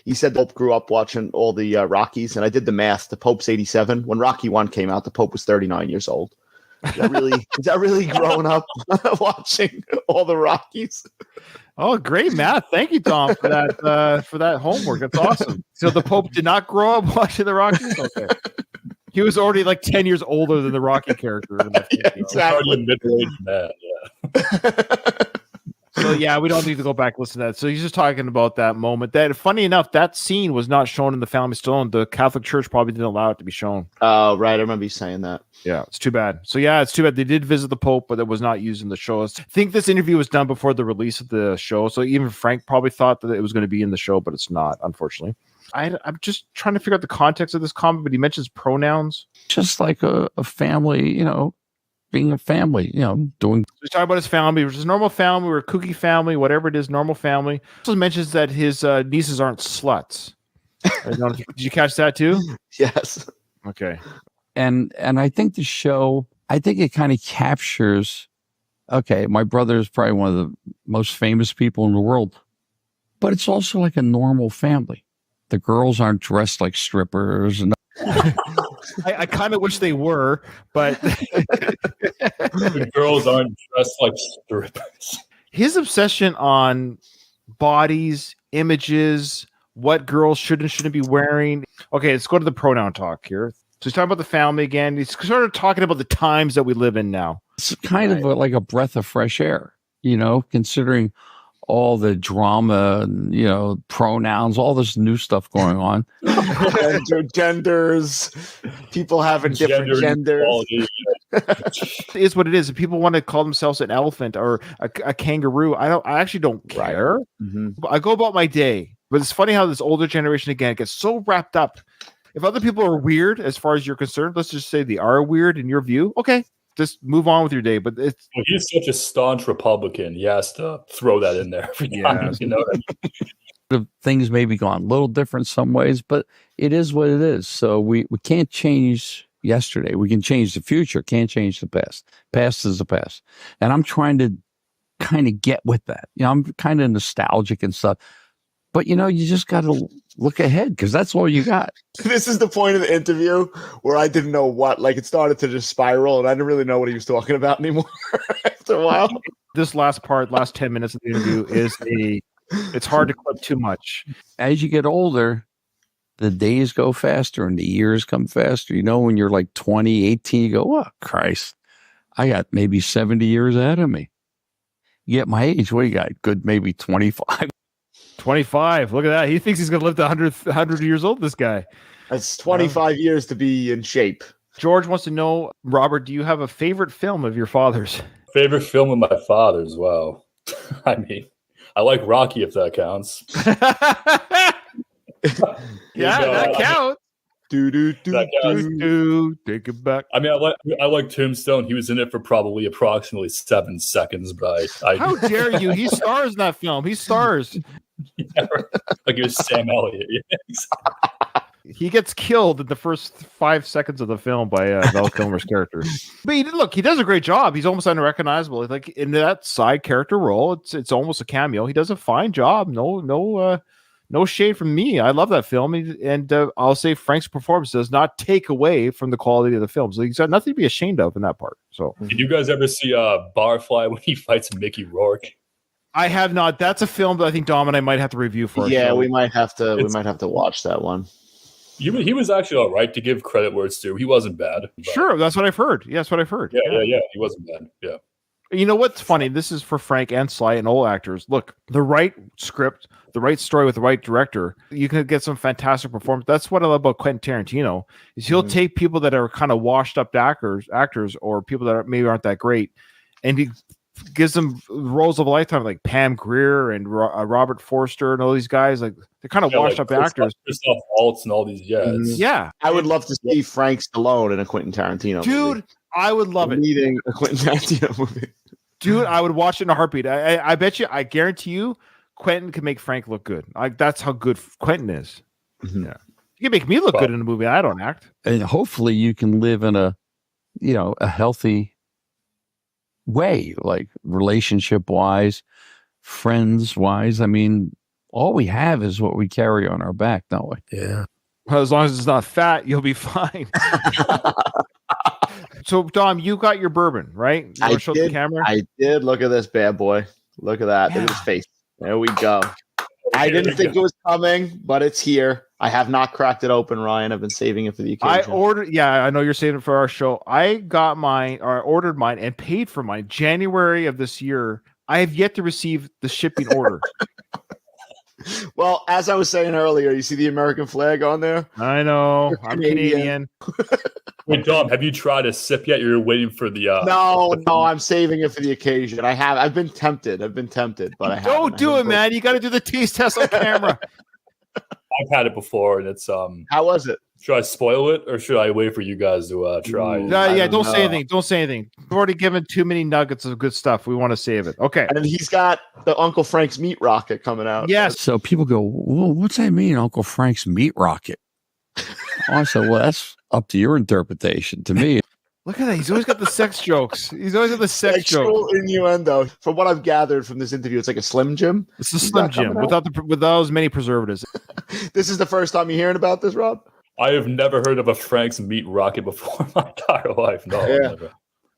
He said Pope grew up watching all the Rockies, and I did the math. The Pope's 87. When Rocky 1 came out, the Pope was 39 years old. Is that really growing up watching all the Rockies? Oh, great math! Thank you, Tom, for that homework. That's awesome. So the Pope did not grow up watching the Rockies. Okay, he was already like 10 years older than the Rocky character. Yeah, exactly. Already a middle-aged man. Yeah. So yeah, we don't need to go back and listen to that. So he's just talking about that moment. That, funny enough, that scene was not shown in the Family Stone. The Catholic Church probably didn't allow it to be shown. Oh, right. I remember you saying that. Yeah, it's too bad. So yeah, it's too bad they did visit the Pope, but it was not used in the show. I think this interview was done before the release of the show. So even Frank probably thought that it was going to be in the show, but it's not, unfortunately. I'm just trying to figure out the context of this comment, but he mentions pronouns. Just like a family, being a family, doing. He's talking about his family, which is a normal family or a kooky family, whatever it is, normal family. Also mentions that his nieces aren't sluts. Did you catch that too? Yes. Okay. And I think the show, it kind of captures, okay, my brother is probably one of the most famous people in the world, but it's also like a normal family. The girls aren't dressed like strippers. And I kind of wish they were, but The girls aren't dressed like strippers. his obsession on bodies, images, what girls should and shouldn't be wearing. Okay, let's go to the pronoun talk here. So he's talking about the family again. He's sort of talking about the times that we live in now. it's kind of like a breath of fresh air, considering all the drama and, pronouns, all this new stuff going on. Genders, people having different genders. It is what it is. If people want to call themselves an elephant or a kangaroo, I actually don't care. Right. Mm-hmm. I go about my day. But it's funny how this older generation, again, gets so wrapped up. If other people are weird, as far as you're concerned, let's just say they are weird in your view. Okay, just move on with your day. But He's such a staunch Republican. He has to throw that in there every time. You know what I mean? The things may be gone a little different some ways, but it is what it is. So we can't change yesterday. We can change the future, can't change the past. Past is the past. And I'm trying to kind of get with that. I'm kind of nostalgic and stuff. But, you just got to look ahead because that's all you got. This is the point of the interview where I didn't know it started to just spiral and I didn't really know what he was talking about anymore after a while. this last 10 minutes of the interview it's hard to clip too much. As you get older, the days go faster and the years come faster. When you're like 20, 18, you go, oh, Christ, I got maybe 70 years ahead of me. You get my age, what do you got? Good, maybe 25. 25. Look at that. He thinks he's going to live to 100 years old, this guy. That's 25 years to be in shape. George wants to know, Robert, do you have a favorite film of your father's? Favorite film of my father's? Wow. I mean, I like Rocky, if that counts. That counts. Take it back. I mean, I like Tombstone. He was in it for probably approximately 7 seconds, but I How dare you? He stars in that film. He stars. Yeah, right. Like it was Sam Elliott. Yeah, He gets killed in the first 5 seconds of the film by Val Kilmer's character. But he does a great job. He's almost unrecognizable. Like in that side character role, it's almost a cameo. He does a fine job. No shade from me. I love that film, and I'll say Frank's performance does not take away from the quality of the film. So he's got nothing to be ashamed of in that part. So, did you guys ever see Barfly when he fights Mickey Rourke? I have not. That's a film that I think Dom and I might have to review for. Yeah, we might have to. We might have to watch that one. He was actually all right, to give credit where it's due. He wasn't bad. Sure, that's what I've heard. Yeah, that's what I've heard. Yeah. He wasn't bad. Yeah. You know what's funny? This is for Frank and Sly and all actors. Look, the right script, the right story with the right director, you can get some fantastic performance. That's what I love about Quentin Tarantino is he'll take people that are kind of washed up actors, or people that maybe aren't that great, and he gives them roles of a lifetime, like Pam Grier and Robert Forster and all these guys. Like they're kind of washed up actors. Christoph Waltz and all these. Yeah. I would love to see Frank Stallone in a Quentin Tarantino movie. I would love it. Leading a Quentin Tarantino movie. Dude, I would watch it in a heartbeat. I bet you, I guarantee you, Quentin can make Frank look good. Like that's how good Quentin is. Mm-hmm. Yeah, you can make me look good in a movie. I don't act, and hopefully you can live in a healthy way, like relationship wise, friends wise. I mean, all we have is what we carry on our back, don't we? Yeah. Well, as long as it's not fat, you'll be fine. So, Dom, you got your bourbon, right? You want to show the camera? I did. Look at this bad boy. Look at that. Look at his face. There we go. I didn't think it was coming, but it's here. I have not cracked it open, Ryan. I've been saving it for the occasion. I ordered. Yeah, I know you're saving it for our show. I got mine, or ordered mine, and paid for mine January of this year. I have yet to receive the shipping order. Well, as I was saying earlier, you see the American flag on there? I know. You're I'm Canadian. Wait, Dom, have you tried a sip yet? You're waiting for the No, I'm saving it for the occasion. I've been tempted, but I haven't. Don't do it, man. You got to do the taste test on camera. I've had it before, and it's How was it? Should I spoil it, or should I wait for you guys to try? Yeah, don't say anything. Don't say anything. We've already given too many nuggets of good stuff. We want to save it. Okay. And he's got the Uncle Frank's meat rocket coming out. Yes. So people go, well, what's that mean, Uncle Frank's meat rocket? I said, well, that's up to your interpretation. To me, Look at that. He's always got the sex jokes. He's always got the sex Sexual jokes. innuendo. From what I've gathered from this interview, it's like a Slim Jim. It's a Slim Jim without as many preservatives. This is the first time you're hearing about this, Rob? I have never heard of a Frank's meat rocket before in my entire life. No, Yeah. never.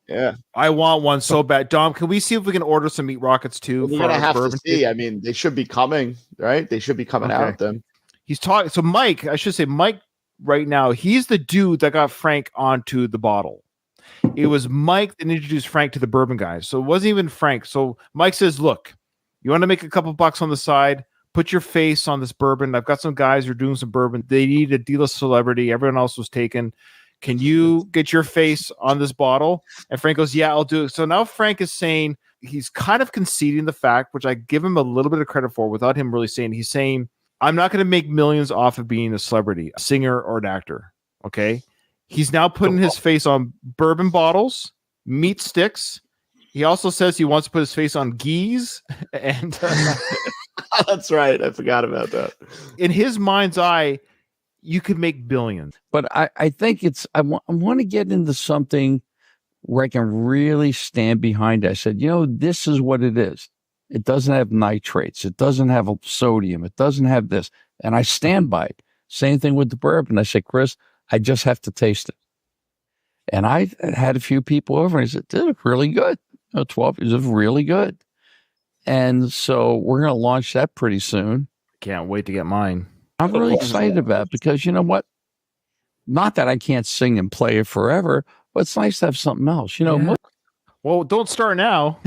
Yeah. I want one so bad. Dom, can we see if we can order some meat rockets too? We're for going to our have to bourbon? see. I mean, they should be coming, right? They should be coming Okay. out then. He's talking. So Mike, I should say Mike right now, he's the dude that got Frank onto the bottle. It was Mike that introduced Frank to the bourbon guys. So it wasn't even Frank. So Mike says, look, you want to make a couple bucks on the side? Put your face on this bourbon. I've got some guys who are doing some bourbon. They need a D-list celebrity. Everyone else was taken. Can you get your face on this bottle? And Frank goes, yeah, I'll do it. So now Frank is saying, he's kind of conceding the fact, which I give him a little bit of credit for without him really saying, he's saying, I'm not going to make millions off of being a celebrity, a singer or an actor. Okay. He's now putting his face on bourbon bottles, meat sticks. He also says he wants to put his face on geese. And That's right. I forgot about that. in his mind's eye, you could make billions. but I think I want to get into something where I can really stand behind it. I said, this is what it is. It doesn't have nitrates. It doesn't have sodium. It doesn't have this. And I stand by it. Same thing with the bourbon. I said, Chris, I just have to taste it. And I had a few people over and I said, this is really good. 12 is really good. And so we're going to launch that pretty soon. Can't wait to get mine. I'm really excited about it because you know what? Not that I can't sing and play it forever, but it's nice to have something else. Yeah. Well, don't start now.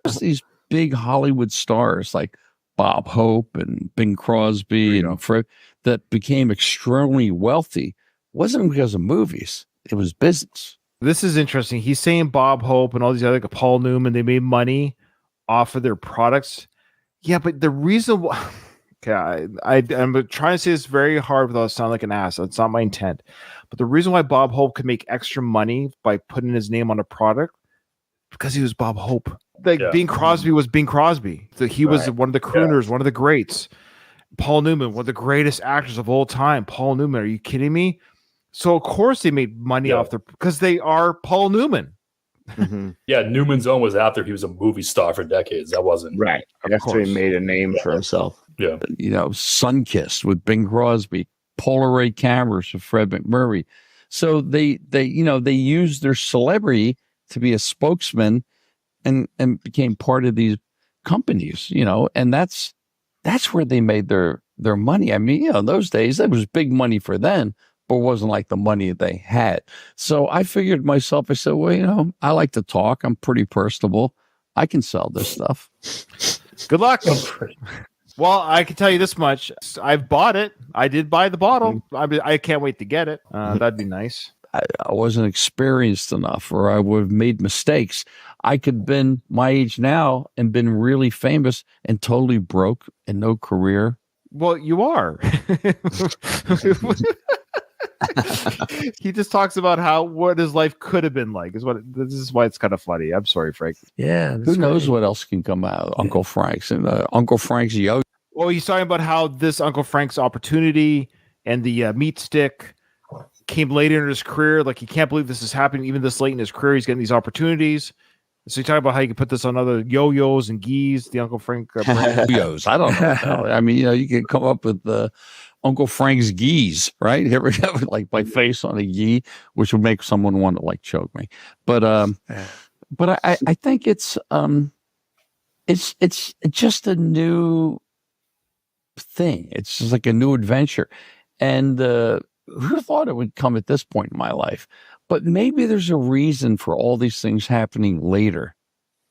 Most these big Hollywood stars like Bob Hope and Bing Crosby and that became extremely wealthy wasn't because of movies. It was business. This is interesting. He's saying Bob Hope and all these other, like Paul Newman, they made money off of their products. Yeah, but the reason why, okay, I'm trying to say this very hard without sounding like an ass. That's not my intent. But the reason why Bob Hope could make extra money by putting his name on a product, because he was Bob Hope. Like Bing Crosby was Bing Crosby. So he was one of the crooners, one of the greats. Paul Newman, one of the greatest actors of all time. Paul Newman, are you kidding me? So of course they made money off their, because they are Paul Newman. Mm-hmm. Yeah, Newman's Own was after he was a movie star for decades. That wasn't Right. After he made a name for himself. Yeah. Sunkissed with Bing Crosby, Polaroid cameras with Fred McMurray. So they used their celebrity to be a spokesman and became part of these companies, and that's where they made their money. I mean, in those days that was big money for them, but it wasn't like the money they had. So I figured myself, I said, well, I like to talk. I'm pretty personable. I can sell this stuff. Good luck. Well, I can tell you this much. I've bought it. I did buy the bottle. I can't wait to get it. That'd be nice. I wasn't experienced enough, or I would have made mistakes. I could have been my age now and been really famous and totally broke and no career. Well, you are. He just talks about what his life could have been like. This is why it's kind of funny. I'm sorry, Frank. Yeah, who knows what else can come out of Uncle Frank's and Uncle Frank's yo. Well, he's talking about how this Uncle Frank's opportunity and the meat stick came later in his career. Like, he can't believe this is happening even this late in his career. He's getting these opportunities. So you talk about how you can put this on other yo-yos and geese, the Uncle Frank brand. Yo-yos. I don't know. I mean, you can come up with Uncle Frank's geese, right? Here we have like my face on a gee, which would make someone want to like choke me. But I think it's just a new thing. It's just like a new adventure. And who thought it would come at this point in my life? But maybe there's a reason for all these things happening later.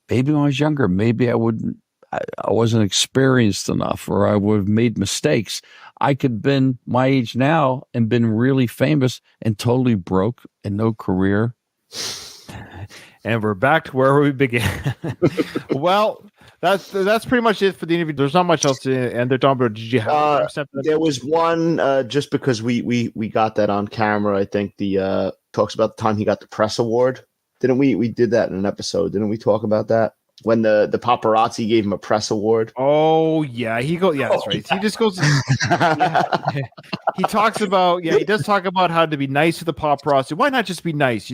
maybe when I was younger, maybe I wasn't experienced enough, or I would have made mistakes. I could have been my age now and been really famous and totally broke and no career. And we're back to where we began. Well, that's pretty much it for the interview. There's not much else to end there, Tom. But did you have there was one just because we got that on camera. I think the talks about the time he got the press award. Didn't we? We did that in an episode. Didn't we talk about that? When the paparazzi gave him a press award. Oh yeah, that's right. He just goes. He talks about he does talk about how to be nice to the paparazzi. Why not just be nice?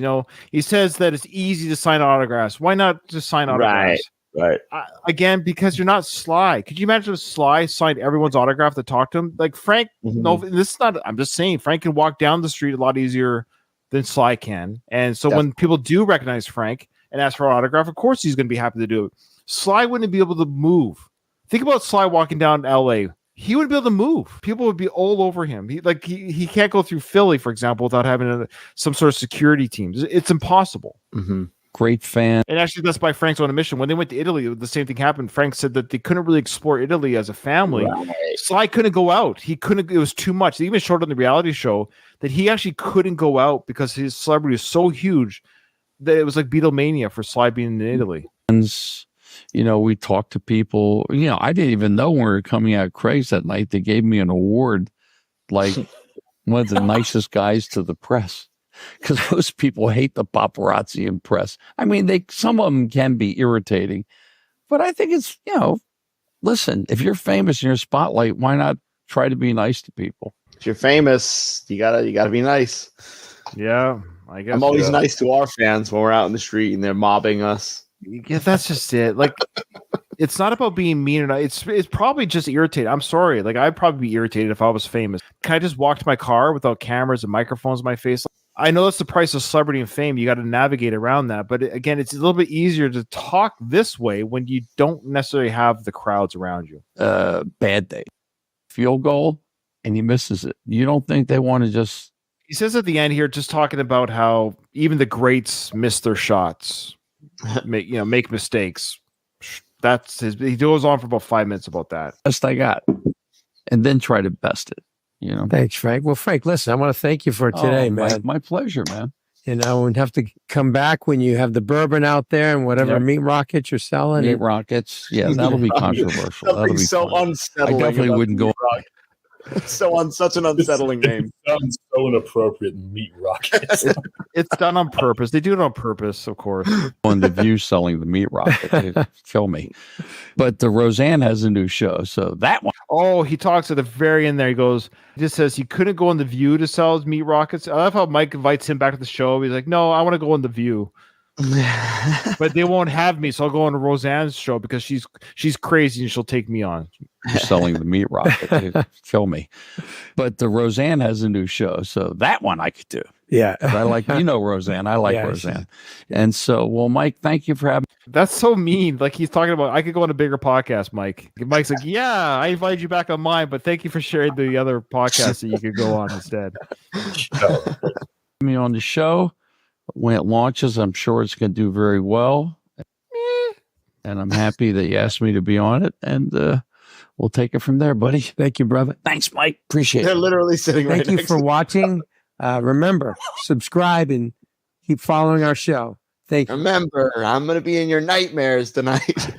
He says that it's easy to sign autographs. Why not just sign autographs? Right. Again, because you're not Sly. Could you imagine if Sly signed everyone's autograph that talked to him? Like Frank. Mm-hmm. No, this is not. I'm just saying Frank can walk down the street a lot easier than Sly can, and so when people do recognize Frank and ask for an autograph, of course he's going to be happy to do it. Sly wouldn't be able to move. Think about Sly walking down LA. He wouldn't be able to move. People would be all over him. He can't go through Philly, for example, without having some sort of security team. It's impossible. Mm-hmm. Great fan. And actually, that's by Frank's own admission. When they went to Italy, the same thing happened. Frank said that they couldn't really explore Italy as a family. Right. Sly couldn't go out. He couldn't. It was too much. They even showed on the reality show that he actually couldn't go out because his celebrity is so huge that it was like Beatlemania for Sly being in Italy. We talked to people. I didn't even know when we were coming out of Craig's that night. They gave me an award, like one of the nicest guys to the press, because most people hate the paparazzi and press. I mean, some of them can be irritating, but I think it's listen, if you're famous in your spotlight, why not try to be nice to people? If you're famous, you gotta be nice. Yeah. I guess I'm always nice to our fans when we're out in the street and they're mobbing us. Yeah, that's just it. Like, it's not about being mean or not. It's probably just irritating. I'm sorry. Like, I'd probably be irritated if I was famous. Can I just walk to my car without cameras and microphones in my face? I know that's the price of celebrity and fame. You got to navigate around that. But again, it's a little bit easier to talk this way when you don't necessarily have the crowds around you. Bad day. Field goal, and he misses it. You don't think they want to just... He says at the end here, just talking about how even the greats miss their shots, make mistakes. That's his. He goes on for about 5 minutes about that. Best I got, and then try to best it. Thanks, Frank. Well, Frank, listen, I want to thank you for today, man. My pleasure, man. We'd have to come back when you have the bourbon out there and whatever meat rockets you're selling. Meat rockets, yeah, that'll be controversial. That'll be so unsettling. I definitely wouldn't go. Such an unsettling name. It sounds so inappropriate. Meat rockets. It's done on purpose. They do it on purpose, of course. On the View selling the meat rocket, kill me. But the Roseanne has a new show, so that one. Oh, he talks at the very end there. He just says he couldn't go on the View to sell his meat rockets. I love how Mike invites him back to the show. He's like, "No, I want to go on the View." But they won't have me, so I'll go on to Roseanne's show because she's crazy and she'll take me on. Selling the meat rocket, kill me. But the Roseanne has a new show, so that one I could do. Yeah, I like Roseanne. I like Roseanne, and so Mike, thank you for having. That's so mean. Like he's talking about, I could go on a bigger podcast, Mike. Mike's like, yeah, I invited you back on mine, but thank you for sharing the other podcast that you could go on instead. Me on the show. When it launches, I'm sure it's going to do very well. And I'm happy that you asked me to be on it. And we'll take it from there, buddy. Thank you, brother. Thanks, Mike. Appreciate it. They're literally sitting right next to you. Thank you for watching. Remember, subscribe and keep following our show. Thank you. Remember, I'm going to be in your nightmares tonight.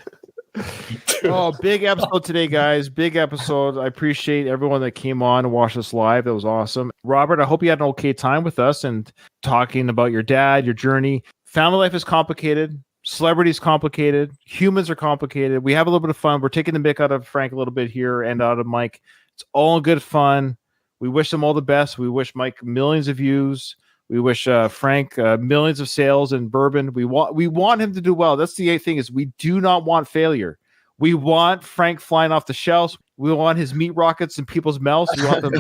Big episode today, guys. Big episode. I appreciate everyone that came on and watched us live. That was awesome. Robert, I hope you had an okay time with us and talking about your dad, your journey. Family life is complicated. Celebrity is complicated. Humans are complicated. We have a little bit of fun. We're taking the mick out of Frank a little bit here and out of Mike. It's all good fun. We wish them all the best. We wish Mike millions of views. We wish Frank millions of sales and bourbon. We want him to do well. That's the thing is we do not want failure. We want Frank flying off the shelves. We want his meat rockets in people's mouths. We want them.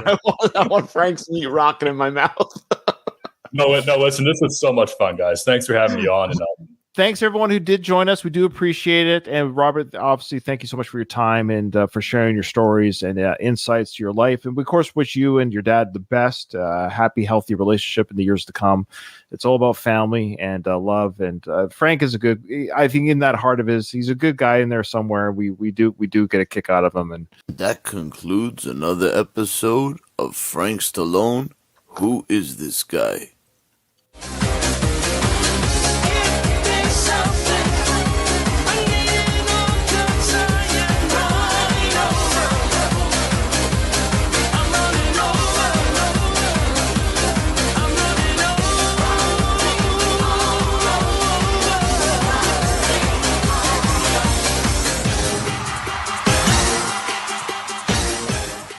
I want Frank's meat rocket in my mouth. No, listen, this was so much fun, guys. Thanks for having me on. And thanks everyone who did join us. We do appreciate it. And Robert, obviously, thank you so much for your time and for sharing your stories and insights to your life. And we, of course, wish you and your dad the best, happy, healthy relationship in the years to come. It's all about family and love. And Frank is I think in that heart of his, he's a good guy in there somewhere. We do get a kick out of him. And that concludes another episode of Frank Stallone. Who is this guy?